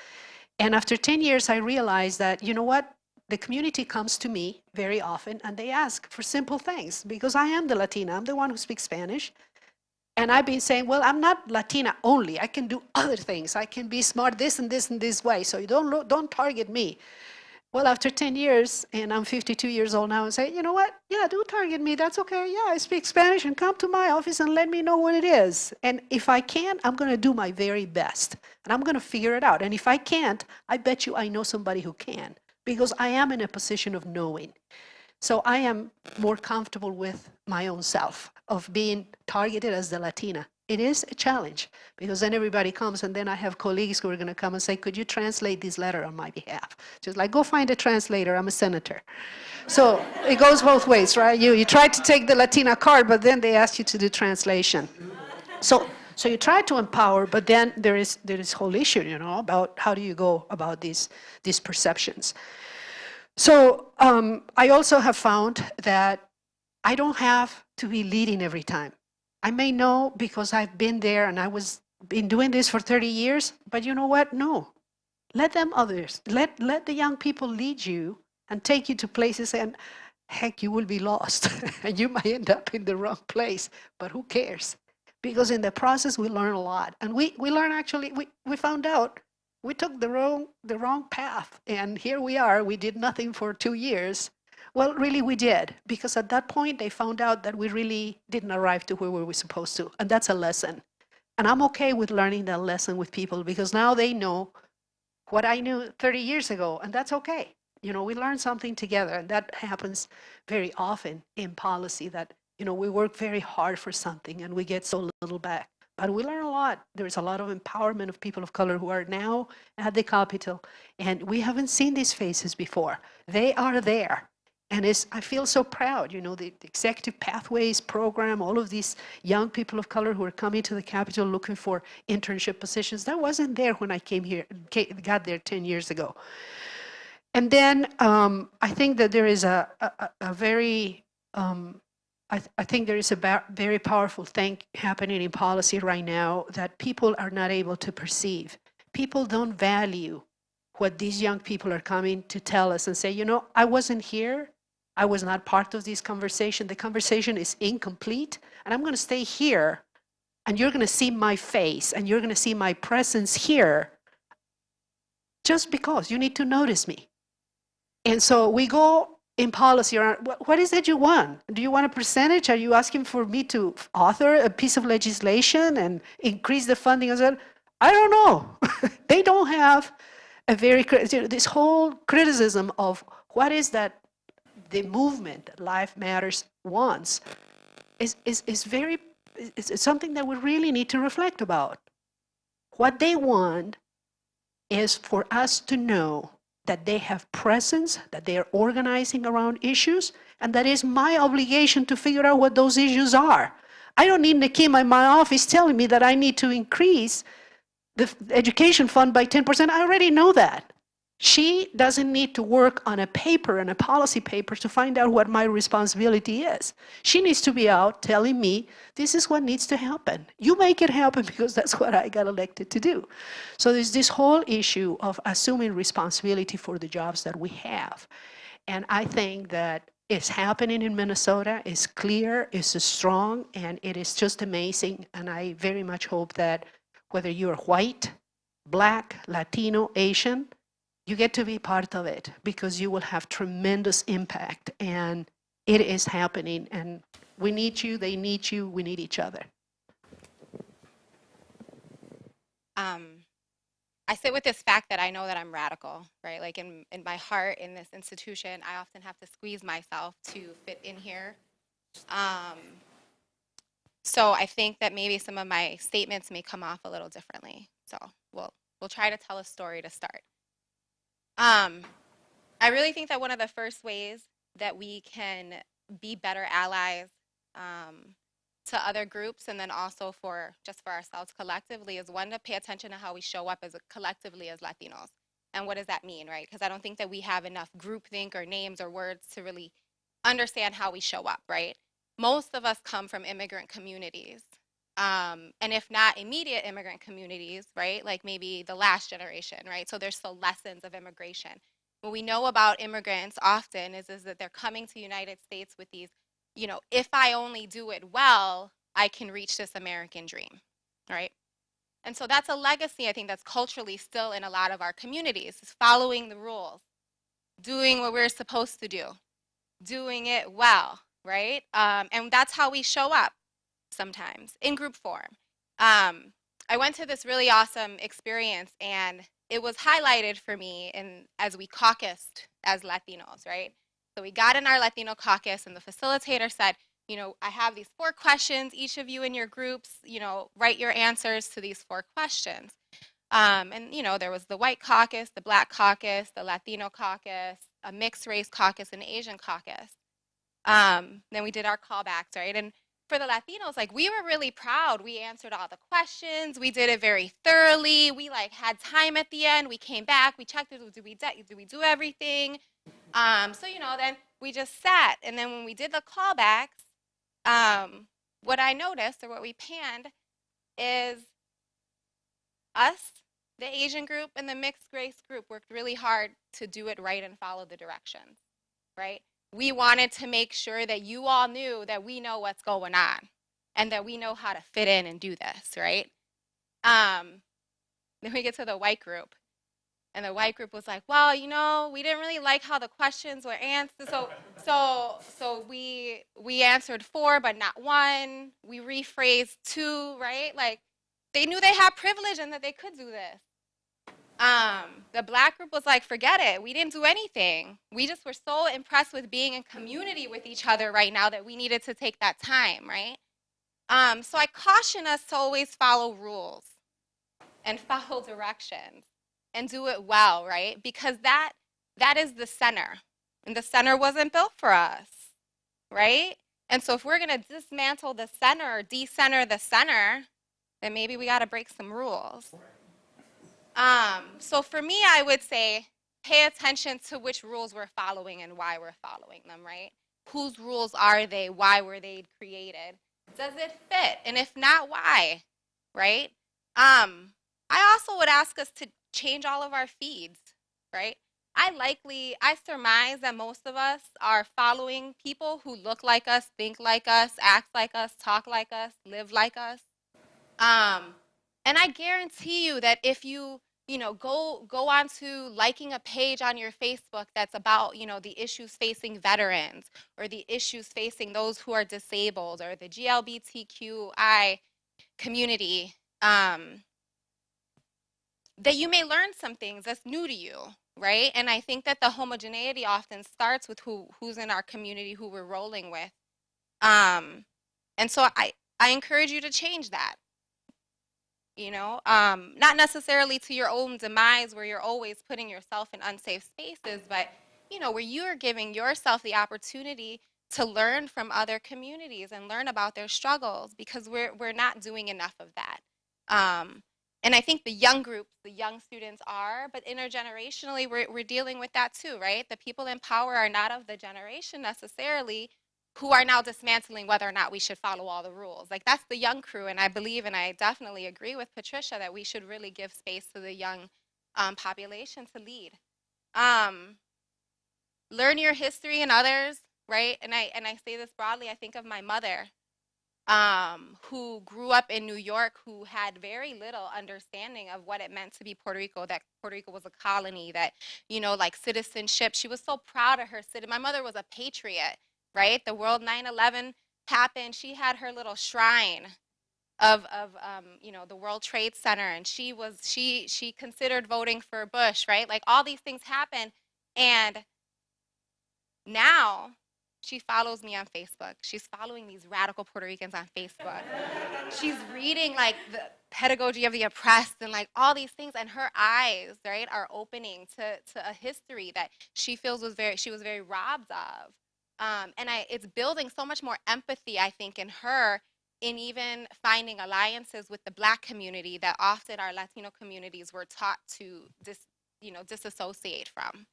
And after 10 years, I realized that, you know what? The community comes to me very often and they ask for simple things because I am the Latina. I'm the one who speaks Spanish. And I've been saying, well, I'm not Latina only. I can do other things. I can be smart this and this and this way. So you don't target me. Well, after 10 years, and I'm 52 years old now, and say, you know what? Yeah, do target me. That's okay. Yeah, I speak Spanish, and come to my office and let me know what it is. And if I can, I'm going to do my very best, and I'm going to figure it out. And if I can't, I bet you I know somebody who can, because I am in a position of knowing. So I am more comfortable with my own self of being targeted as the Latina. It is a challenge because then everybody comes and then I have colleagues who are going to come and say, could you translate this letter on my behalf? Just like, go find a translator, I'm a senator. So it goes both ways, right? You try to take the Latina card, but then they ask you to do translation. So you try to empower, but then there is whole issue, about how do you go about these perceptions. So I also have found that I don't have to be leading every time. I may know because I've been there and been doing this for 30 years, but you know what? No. Let the young people lead you and take you to places and heck, you will be lost and you might end up in the wrong place, but who cares? Because in the process, we learn a lot. And we learn actually, we found out we took the wrong path. And here we are, we did nothing for 2 years. Well, really we did, because at that point they found out that we really didn't arrive to where we were supposed to. And that's a lesson. And I'm okay with learning that lesson with people because now they know what I knew 30 years ago, and that's okay. We learn something together, and that happens very often in policy that, we work very hard for something and we get so little back. But we learn a lot. There's a lot of empowerment of people of color who are now at the Capitol, and we haven't seen these faces before. They are there. And I feel so proud, the Executive Pathways program, all of these young people of color who are coming to the Capitol looking for internship positions. That wasn't there when I got there 10 years ago. And then I think that there is a very, I think there is a very powerful thing happening in policy right now that people are not able to perceive. People don't value what these young people are coming to tell us and say, I wasn't here. I was not part of this conversation. The conversation is incomplete, and I'm going to stay here, and you're going to see my face, and you're going to see my presence here just because you need to notice me. And so we go in policy around, what is it you want? Do you want a percentage? Are you asking for me to author a piece of legislation and increase the funding? I said, I don't know. They don't have this whole criticism of what is that the movement that Life Matters wants is something that we really need to reflect about. What they want is for us to know that they have presence, that they are organizing around issues, and that is my obligation to figure out what those issues are. I don't need Nakim in my office telling me that I need to increase the education fund by 10%. I already know that. She doesn't need to work on a paper, on a policy paper, to find out what my responsibility is. She needs to be out telling me, this is what needs to happen. You make it happen because that's what I got elected to do. So there's this whole issue of assuming responsibility for the jobs that we have. And I think that it's happening in Minnesota, it's clear, it's strong, and it is just amazing. And I very much hope that whether you're white, Black, Latino, Asian, you get to be part of it because you will have tremendous impact, and it is happening, and we need you, they need you, we need each other. I sit with this fact that I know that I'm radical, right? Like in my heart, in this institution, I often have to squeeze myself to fit in here. So I think that maybe some of my statements may come off a little differently. So we'll try to tell a story to start. I really think that one of the first ways that we can be better allies to other groups, and then also for ourselves collectively, is one, to pay attention to how we show up as collectively as Latinos. And what does that mean, right? Because I don't think that we have enough groupthink or names or words to really understand how we show up, right? Most of us come from immigrant communities. And if not immediate immigrant communities, right? Like maybe the last generation, right? So there's still lessons of immigration. What we know about immigrants often is that they're coming to the United States with these, if I only do it well, I can reach this American dream, right? And so that's a legacy, I think, that's culturally still in a lot of our communities, is following the rules, doing what we're supposed to do, doing it well, right? And that's how we show up sometimes in group form. I went to this really awesome experience, and it was highlighted for me as we caucused as Latinos, right? So we got in our Latino caucus, and the facilitator said, I have these 4 questions. Each of you in your groups, write your answers to these 4 questions. And, there was the white caucus, the black caucus, the Latino caucus, a mixed race caucus, and Asian caucus. Then we did our callbacks, right? And for the Latinos, like, we were really proud. We answered all the questions. We did it very thoroughly. We had time at the end. We came back. We checked, did we do everything? So, then we just sat. And then when we did the callbacks, what I noticed, or what we panned, is us, the Asian group, and the mixed race group worked really hard to do it right and follow the directions, right? We wanted to make sure that you all knew that we know what's going on and that we know how to fit in and do this, right? Then we get to the white group, and the white group was like, well, we didn't really like how the questions were answered. So we answered 4, but not 1. We rephrased 2, right? Like, they knew they had privilege and that they could do this. The black group was like, forget it. We didn't do anything. We just were so impressed with being in community with each other right now that we needed to take that time, right? So I caution us to always follow rules and follow directions and do it well, right? Because that is the center. And the center wasn't built for us, right? And so if we're going to dismantle the center or decenter the center, then maybe we got to break some rules. So for me, I would say pay attention to which rules we're following and why we're following them, right? Whose rules are they? Why were they created? Does it fit? And if not, why, right? I also would ask us to change all of our feeds, right? I surmise that most of us are following people who look like us, think like us, act like us, talk like us, live like us. And I guarantee you that if you go on to liking a page on your Facebook that's about, the issues facing veterans or the issues facing those who are disabled or the GLBTQI community, that you may learn some things that's new to you, right? And I think that the homogeneity often starts with who's in our community, who we're rolling with. And so I encourage you to change that. Not necessarily to your own demise where you're always putting yourself in unsafe spaces, but, where you're giving yourself the opportunity to learn from other communities and learn about their struggles, because we're not doing enough of that. And I think the young groups, the young students are, but intergenerationally, we're dealing with that too, right? The people in power are not of the generation necessarily who are now dismantling whether or not we should follow all the rules. Like, that's the young crew, and I believe, and I definitely agree with Patricia, that we should really give space to the young population to lead. Learn your history and others, right? And I say this broadly, I think of my mother, who grew up in New York, who had very little understanding of what it meant to be Puerto Rico, that Puerto Rico was a colony, that, like citizenship. She was so proud of her city. My mother was a patriot, right? The World 9/11 happened. She had her little shrine of the World Trade Center, and she considered voting for Bush, right? Like, all these things happened, and now she follows me on Facebook. She's following these radical Puerto Ricans on Facebook. She's reading like the pedagogy of the oppressed and like all these things, and her eyes, right, are opening to a history that she feels she was very robbed of. And it's building so much more empathy, I think, in her, in even finding alliances with the Black community that often our Latino communities were taught to disassociate from,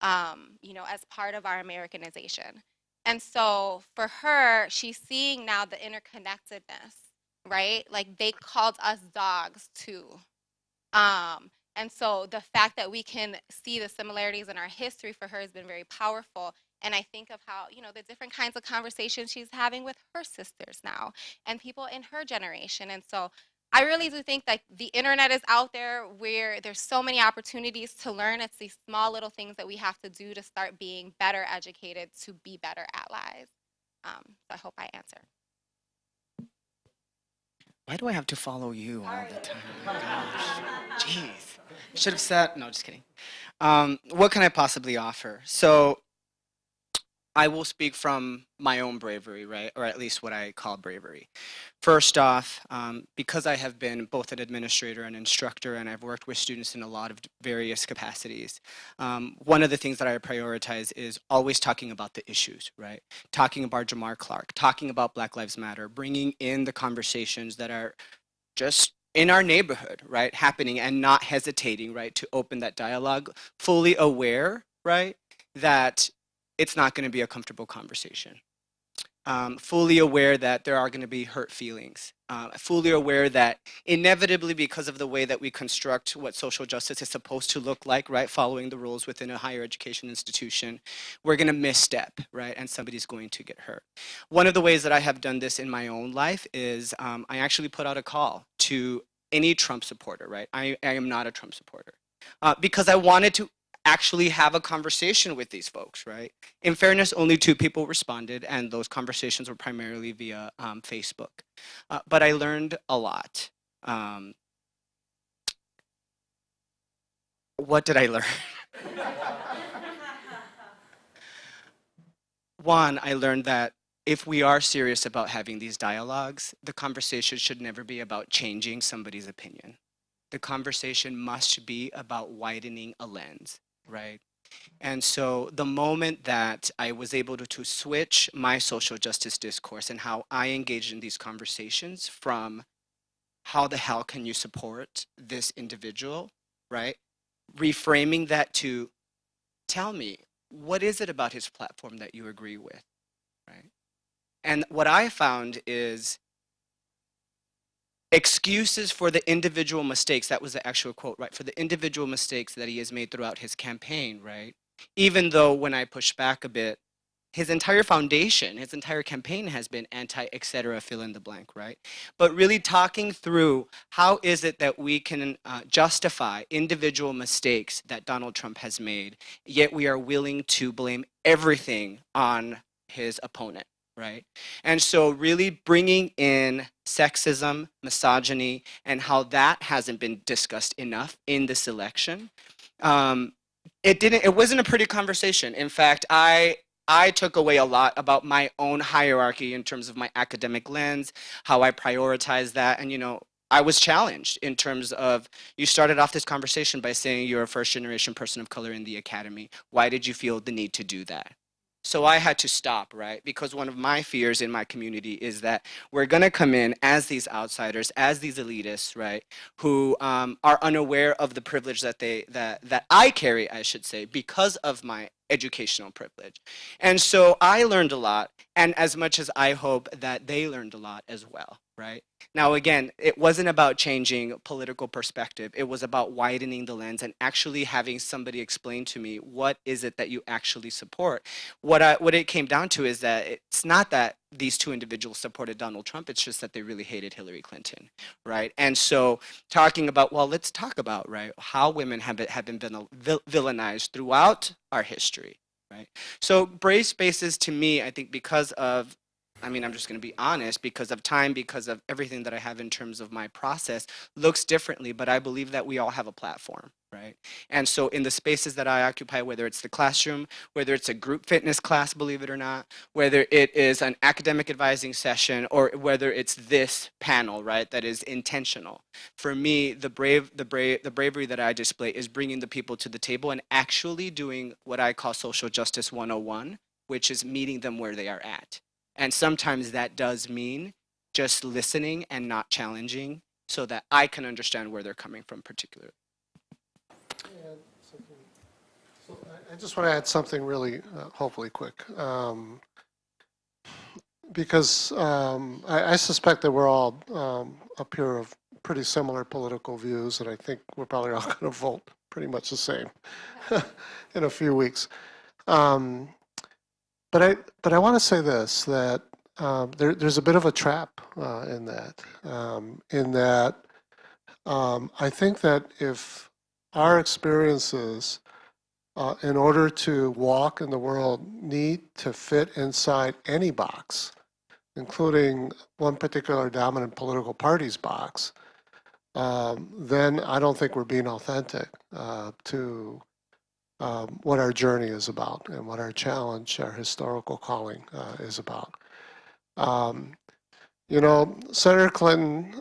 as part of our Americanization. And so for her, she's seeing now the interconnectedness, right? Like they called us dogs too. And so the fact that we can see the similarities in our history for her has been very powerful. And I think of how, the different kinds of conversations she's having with her sisters now and people in her generation. And so I really do think that the internet is out there where there's so many opportunities to learn. It's these small little things that we have to do to start being better educated to be better allies. So I hope I answered. Why do I have to follow you all the time? Oh my gosh. Jeez. Should have said, no, just kidding. What can I possibly offer? So I will speak from my own bravery, right? Or at least what I call bravery. First off, because I have been both an administrator and instructor, and I've worked with students in a lot of various capacities, one of the things that I prioritize is always talking about the issues, right? Talking about Jamar Clark, talking about Black Lives Matter, bringing in the conversations that are just in our neighborhood, right, happening, and not hesitating, right, to open that dialogue, fully aware, right, that it's not going to be a comfortable conversation. Fully aware that there are going to be hurt feelings. Fully aware that inevitably, because of the way that we construct what social justice is supposed to look like, right, following the rules within a higher education institution, we're going to misstep, right, and somebody's going to get hurt. One of the ways that I have done this in my own life is I actually put out a call to any Trump supporter, right? I am not a Trump supporter. Because I wanted to actually have a conversation with these folks, right? In fairness, only 2 people responded, and those conversations were primarily via Facebook. But I learned a lot. What did I learn? One, I learned that if we are serious about having these dialogues, the conversation should never be about changing somebody's opinion. The conversation must be about widening a lens, right? And so the moment that I was able to switch my social justice discourse and how I engaged in these conversations from how the hell can you support this individual, right? Reframing that to tell me, what is it about his platform that you agree with, right? And what I found is excuses for the individual mistakes, that was the actual quote, right? For the individual mistakes that he has made throughout his campaign, right? Even though when I push back a bit, his entire foundation, his entire campaign has been anti, et cetera, fill in the blank, right? But really talking through how is it that we can justify individual mistakes that Donald Trump has made, yet we are willing to blame everything on his opponent, right? And so really bringing in sexism, misogyny, and how that hasn't been discussed enough in this election. It wasn't a pretty conversation. In fact, I took away a lot about my own hierarchy in terms of my academic lens, how I prioritize that. And, I was challenged in terms of, you started off this conversation by saying you're a first generation person of color in the academy. Why did you feel the need to do that? So I had to stop, right? Because one of my fears in my community is that we're going to come in as these outsiders, as these elitists, right, who are unaware of the privilege that I carry, I should say, because of my educational privilege. And so I learned a lot, and as much as I hope that they learned a lot as well, right? Now, again, it wasn't about changing political perspective. It was about widening the lens and actually having somebody explain to me, what is it that you actually support? What it came down to is that it's not that these 2 individuals supported Donald Trump, it's just that they really hated Hillary Clinton, right? And so talking about, well, let's talk about, right, how women have been villainized throughout our history, right? So brave spaces to me, I think because of, I'm just going to be honest, because of time, because of everything that I have in terms of my process, looks differently, but I believe that we all have a platform, right? And so in the spaces that I occupy, whether it's the classroom, whether it's a group fitness class, believe it or not, whether it is an academic advising session, or whether it's this panel, right, that is intentional. For me, the bravery that I display is bringing the people to the table and actually doing what I call social justice 101, which is meeting them where they are at. And sometimes that does mean just listening and not challenging so that I can understand where they're coming from particularly. And I just want to add something really, hopefully quick. Because I suspect that we're all up here of pretty similar political views, and I think we're probably all going to vote pretty much the same in a few weeks. But I want to say this, that there's a bit of a trap in that. I think that if our experiences, in order to walk in the world, need to fit inside any box, including one particular dominant political party's box, then I don't think we're being authentic to what our journey is about and what our challenge, our historical calling is about. You know, Senator Clinton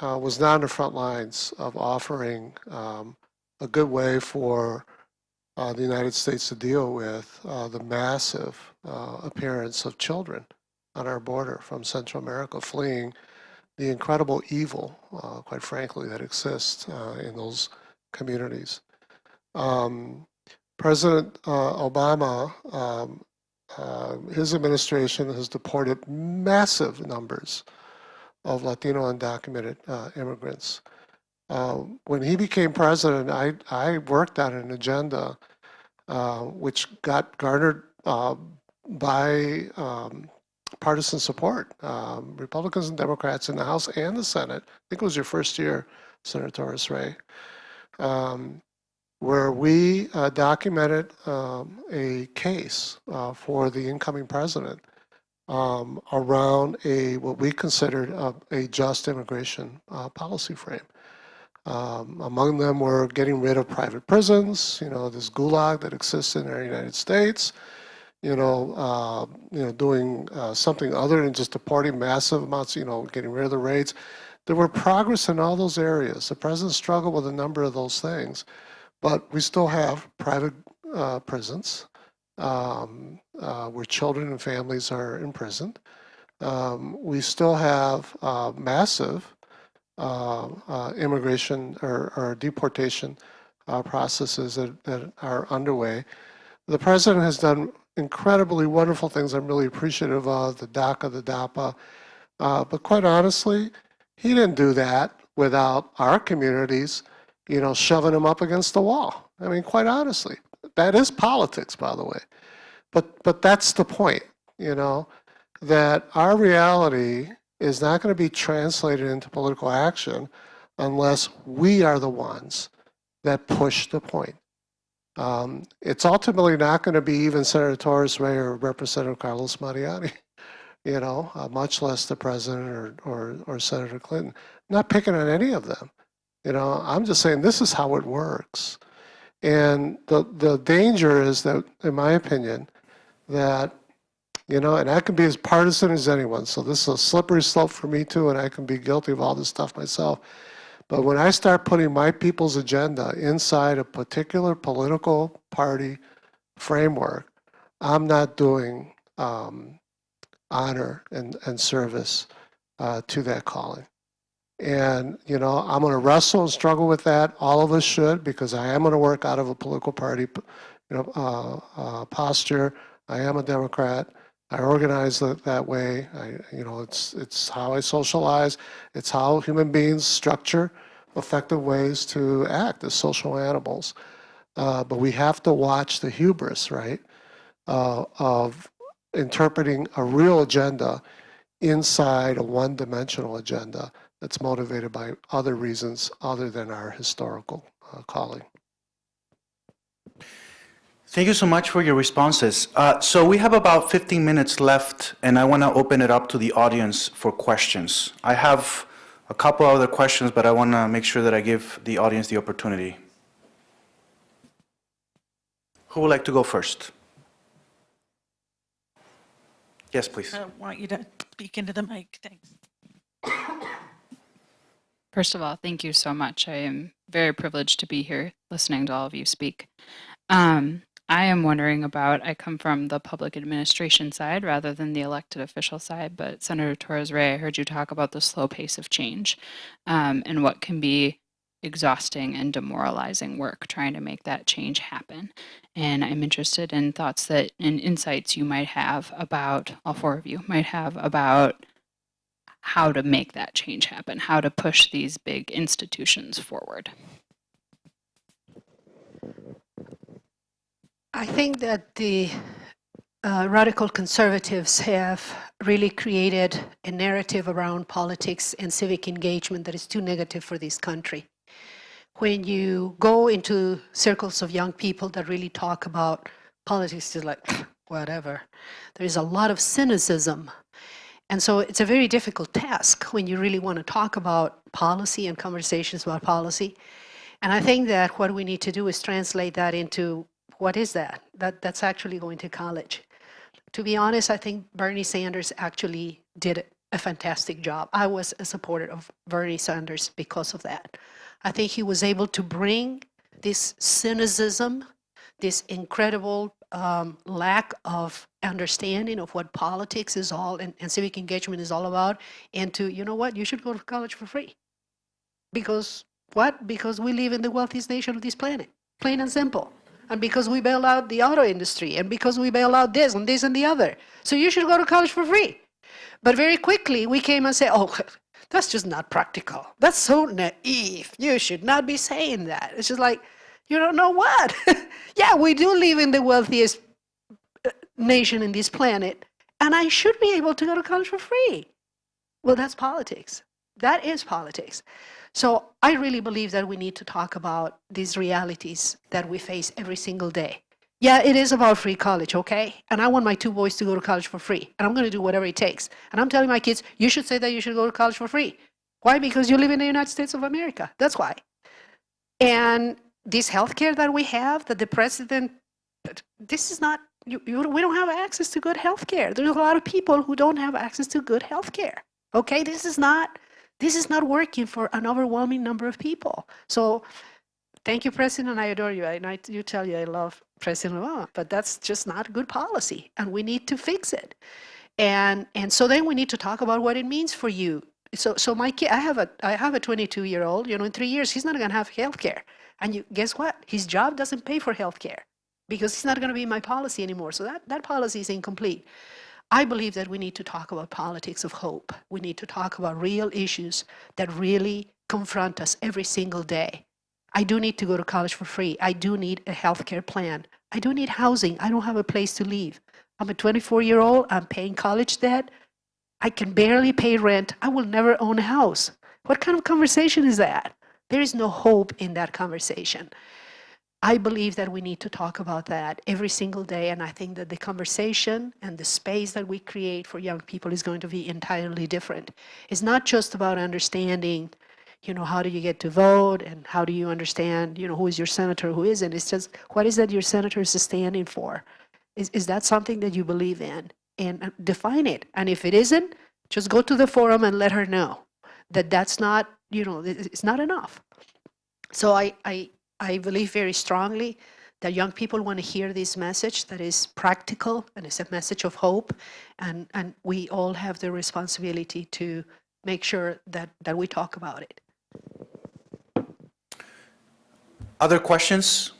was not on the front lines of offering a good way for the United States to deal with the massive appearance of children on our border from Central America fleeing the incredible evil, quite frankly, that exists in those communities. President Obama, his administration has deported massive numbers of Latino undocumented immigrants. When he became president, I worked on an agenda which got garnered by partisan support, Republicans and Democrats in the House and the Senate. I think it was your first year, Senator Torres Ray, where we documented a case for the incoming president around what we considered a just immigration policy frame. Among them were getting rid of private prisons, you know, this gulag that exists in the United States, doing something other than just deporting massive amounts, getting rid of the raids. There were progress in all those areas. The president struggled with a number of those things, but we still have private prisons where children and families are imprisoned. We still have massive immigration or deportation processes that are underway. The president has done incredibly wonderful things I'm really appreciative of, the DACA, the DAPA. But quite honestly, he didn't do that without our communities, shoving him up against the wall. I mean, quite honestly, that is politics, by the way. But that's the point, that our reality is not going to be translated into political action unless we are the ones that push the point. It's ultimately not going to be even Senator Torres Ray or Representative Carlos Mariani, much less the president or Senator Clinton. I'm not picking on any of them. I'm just saying this is how it works. And the danger is that, in my opinion, that, and I can be as partisan as anyone, so this is a slippery slope for me too, and I can be guilty of all this stuff myself. But when I start putting my people's agenda inside a particular political party framework, I'm not doing honor and service to that calling. And, I'm going to wrestle and struggle with that. All of us should, because I am going to work out of a political party posture. I am a Democrat. I organize that way. It's how I socialize. It's how human beings structure effective ways to act as social animals. But we have to watch the hubris, right, of interpreting a real agenda inside a one-dimensional agenda that's motivated by other reasons other than our historical calling. Thank you so much for your responses. So we have about 15 minutes left, and I want to open it up to the audience for questions. I have a couple other questions, but I want to make sure that I give the audience the opportunity. Who would like to go first? Yes, please. I want you to speak into the mic. Thanks. First of all, thank you so much. I am very privileged to be here listening to all of you speak. I am wondering I come from the public administration side rather than the elected official side, but Senator Torres Ray, I heard you talk about the slow pace of change and what can be exhausting and demoralizing work trying to make that change happen. And I'm interested in thoughts that and insights you might have about, all four of you might have about how to make that change happen, how to push these big institutions forward. I think that the radical conservatives have really created a narrative around politics and civic engagement that is too negative for this country. When you go into circles of young people that really talk about politics, it's like, whatever. There is a lot of cynicism. And so it's a very difficult task when you really want to talk about policy and conversations about policy. And I think that what we need to do is translate that into what is that? That's actually going to college. To be honest, I think Bernie Sanders actually did a fantastic job. I was a supporter of Bernie Sanders because of that. I think he was able to bring this cynicism, this incredible lack of understanding of what politics is all and civic engagement is all about into, you know what, you should go to college for free. Because what? Because we live in the wealthiest nation of this planet, plain and simple. And because we bail out the auto industry, and because we bail out this and this and the other. So you should go to college for free. But very quickly we came and said, oh, that's just not practical. That's so naive. You should not be saying that. It's just like, you don't know what? Yeah, we do live in the wealthiest nation in this planet, and I should be able to go to college for free. Well, that's politics. That is politics. So I really believe that we need to talk about these realities that we face every single day. Yeah, it is about free college, okay? And I want my two boys to go to college for free, and I'm going to do whatever it takes. And I'm telling my kids, you should say that you should go to college for free. Why? Because you live in the United States of America. That's why. And this healthcare that we have, that the president, this is not, we don't have access to good healthcare. There's a lot of people who don't have access to good healthcare. Okay, this is not working for an overwhelming number of people. So thank you, President. I adore you. I tell you I love President Obama, but that's just not good policy, and we need to fix it. And so then we need to talk about what it means for you. So my kid, I have a 22-year-old. You know, in 3 years he's not going to have health care, and guess what? His job doesn't pay for health care because it's not going to be my policy anymore. So that policy is incomplete. I believe that we need to talk about politics of hope. We need to talk about real issues that really confront us every single day. I do need to go to college for free. I do need a healthcare plan. I do need housing. I don't have a place to live. I'm a 24-year-old. I'm paying college debt. I can barely pay rent. I will never own a house. What kind of conversation is that? There is no hope in that conversation. I believe that we need to talk about that every single day, and I think that the conversation and the space that we create for young people is going to be entirely different. It's not just about understanding, you know, how do you get to vote, and how do you understand, you know, who is your senator, who isn't. It's just, what is that your senator is standing for? Is that something that you believe in? And define it. And if it isn't, just go to the forum and let her know that that's not, you know, it's not enough. So I believe very strongly that young people want to hear this message that is practical and it's a message of hope, and we all have the responsibility to make sure that we talk about it. Other questions?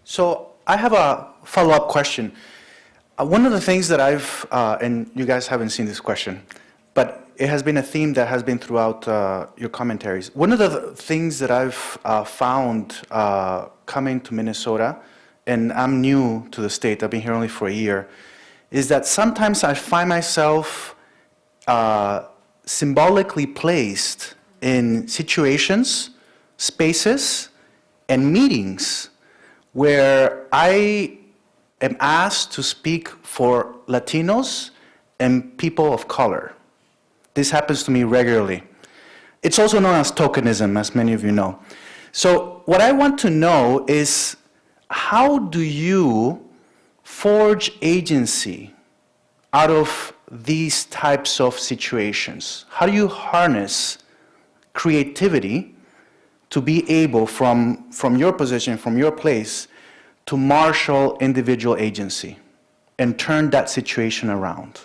So I have a follow-up question. One of the things that I've, and you guys haven't seen this question, but it has been a theme that has been throughout your commentaries. One of the things that I've found coming to Minnesota, and I'm new to the state, I've been here only for a year, is that sometimes I find myself symbolically placed in situations, spaces, and meetings where I am asked to speak for Latinos and people of color. This happens to me regularly. It's also known as tokenism, as many of you know. So what I want to know is, how do you forge agency out of these types of situations? How do you harness creativity to be able, from your position, from your place, to marshal individual agency and turn that situation around?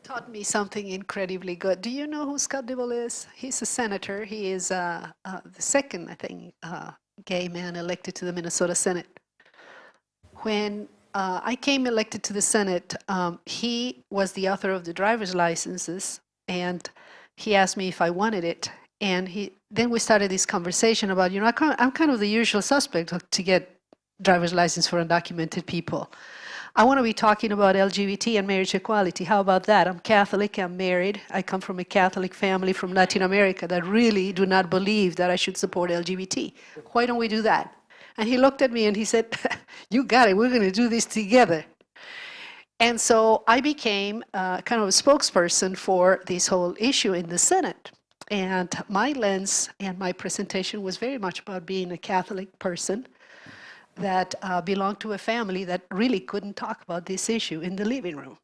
taught me something incredibly good. Do you know who Scott Dibble is? He's a senator. He is the second, I think, gay man elected to the Minnesota Senate. When I came elected to the Senate, he was the author of the driver's licenses, and he asked me if I wanted it. And then we started this conversation about, I'm kind of the usual suspect to get driver's license for undocumented people. I want to be talking about LGBT and marriage equality. How about that? I'm Catholic, I'm married. I come from a Catholic family from Latin America that really do not believe that I should support LGBT. Why don't we do that? And he looked at me and he said, you got it, we're going to do this together. And so I became kind of a spokesperson for this whole issue in the Senate. And my lens and my presentation was very much about being a Catholic person that belonged to a family that really couldn't talk about this issue in the living room.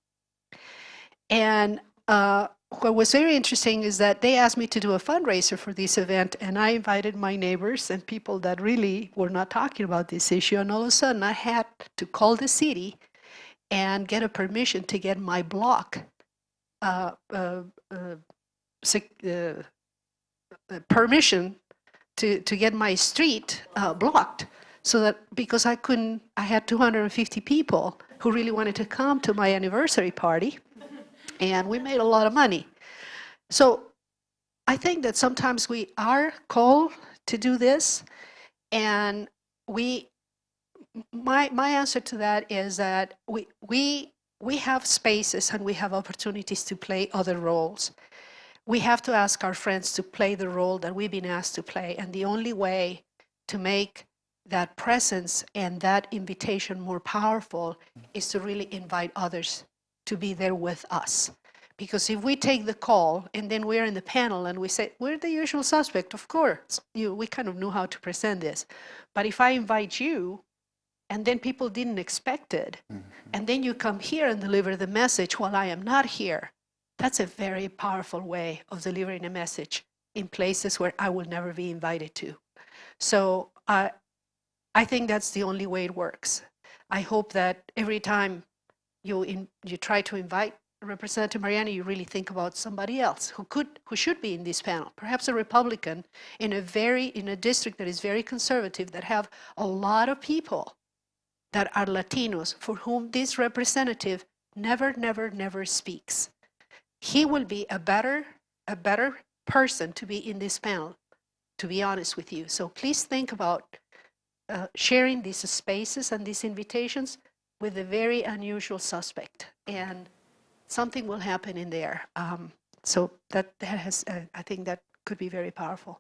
And what was very interesting is that they asked me to do a fundraiser for this event, and I invited my neighbors and people that really were not talking about this issue, and all of a sudden I had to call the city and get a permission to get my block permission to get my street blocked. So that because I had 250 people who really wanted to come to my anniversary party, and we made a lot of money. So I think that sometimes we are called to do this, and my answer to that is that we have spaces and we have opportunities to play other roles. We have to ask our friends to play the role that we've been asked to play, and the only way to make that presence and that invitation more powerful is to really invite others to be there with us. Because if we take the call and then we're in the panel and we say, we're the usual suspect, of course, we kind of knew how to present this. But if I invite you and then people didn't expect it, and then you come here and deliver the message while I am not here, that's a very powerful way of delivering a message in places where I will never be invited to. So I think that's the only way it works. I hope that every time you try to invite Representative Mariani, you really think about somebody else who should be in this panel. Perhaps a Republican in a district that is very conservative, that have a lot of people that are Latinos for whom this representative never speaks. He will be a better person to be in this panel, to be honest with you. So please think about sharing these spaces and these invitations with a very unusual suspect, and something will happen in there. So that has, I think that could be very powerful.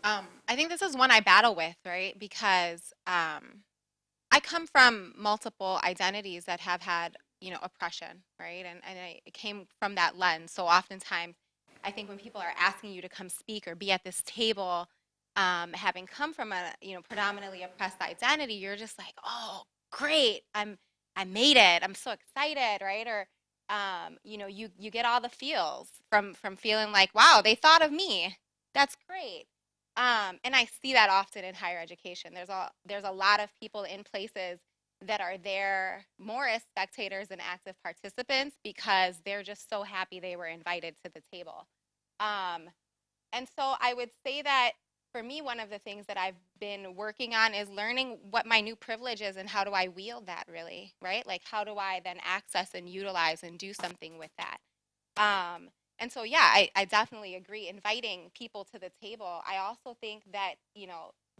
I think this is one I battle with, right? Because I come from multiple identities that have had, oppression, right? And I came from that lens. So oftentimes, I think when people are asking you to come speak or be at this table, having come from a predominantly oppressed identity, you're just like, oh, great, I made it. I'm so excited, right? Or you get all the feels from feeling like, wow, they thought of me. That's great. And I see that often in higher education. There's a lot of people in places that are there more as spectators than active participants because they're just so happy they were invited to the table. And so I would say that for me, one of the things that I've been working on is learning what my new privilege is and how do I wield that really, right? Like how do I then access and utilize and do something with that? And so, yeah, I definitely agree. Inviting people to the table. I also think that,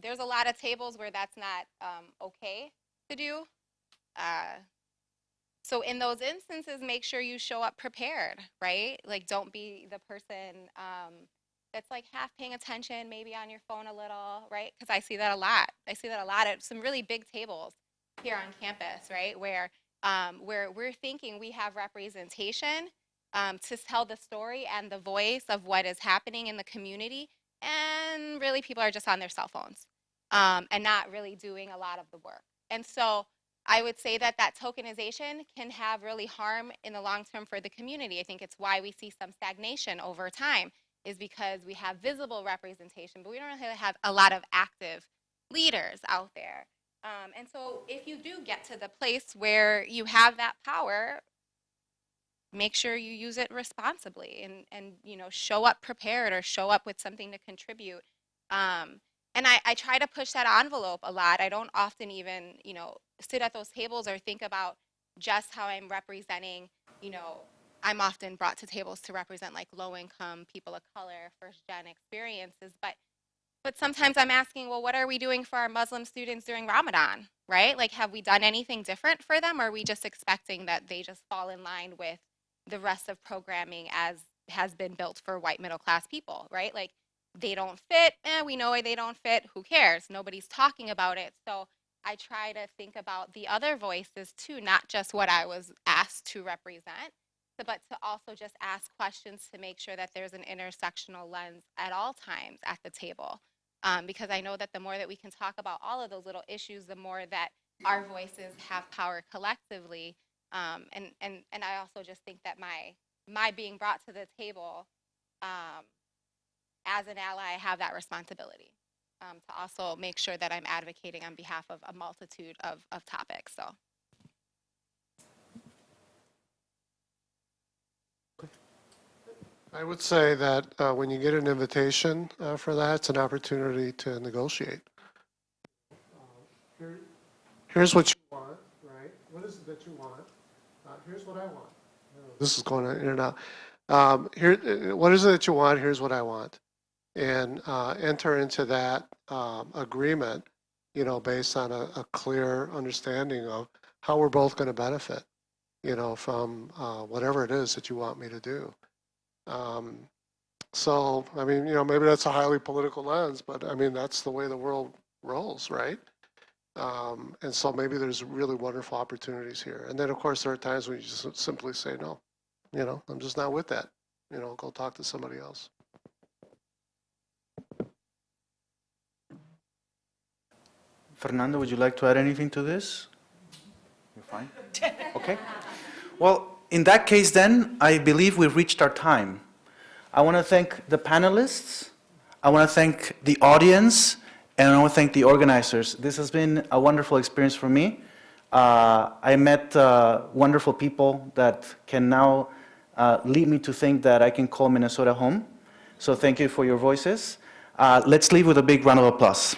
there's a lot of tables where that's not okay to do. So in those instances, make sure you show up prepared, right? Like don't be the person that's like half paying attention, maybe on your phone a little, right? Because I see that a lot. I see that a lot at some really big tables here on campus, right? Where we're thinking we have representation to tell the story and the voice of what is happening in the community. And really people are just on their cell phones and not really doing a lot of the work. And so I would say that tokenization can have really harm in the long term for the community. I think it's why we see some stagnation over time is because we have visible representation, but we don't really have a lot of active leaders out there. And so if you do get to the place where you have that power, make sure you use it responsibly and show up prepared or show up with something to contribute. And I try to push that envelope a lot. I don't often even, sit at those tables or think about just how I'm representing, I'm often brought to tables to represent like low income, people of color, first gen experiences, but sometimes I'm asking, well, what are we doing for our Muslim students during Ramadan, right? Like, have we done anything different for them? Or are we just expecting that they just fall in line with the rest of programming as has been built for white middle class people, right? Like, they don't fit, we know why they don't fit, who cares? Nobody's talking about it. So I try to think about the other voices too, not just what I was asked to represent, but to also just ask questions to make sure that there's an intersectional lens at all times at the table. Because I know that the more that we can talk about all of those little issues, the more that our voices have power collectively. And I also just think that my being brought to the table as an ally, I have that responsibility to also make sure that I'm advocating on behalf of a multitude of topics. So. I would say that when you get an invitation for that, it's an opportunity to negotiate. Here's what you want, right? What is it that you want? Here's what I want. This is going in and out. What is it that you want? Here's what I want. And enter into that agreement, based on a clear understanding of how we're both going to benefit, from whatever it is that you want me to do. So, I mean, maybe that's a highly political lens, but I mean, that's the way the world rolls, right? And so maybe there's really wonderful opportunities here. And then, of course, there are times when you just simply say, no, I'm just not with that. Go talk to somebody else. Fernando, would you like to add anything to this? You're fine? Okay. Well, in that case then, I believe we've reached our time. I want to thank the panelists, I want to thank the audience, and I want to thank the organizers. This has been a wonderful experience for me. I met wonderful people that can now lead me to think that I can call Minnesota home. So thank you for your voices. Let's leave with a big round of applause.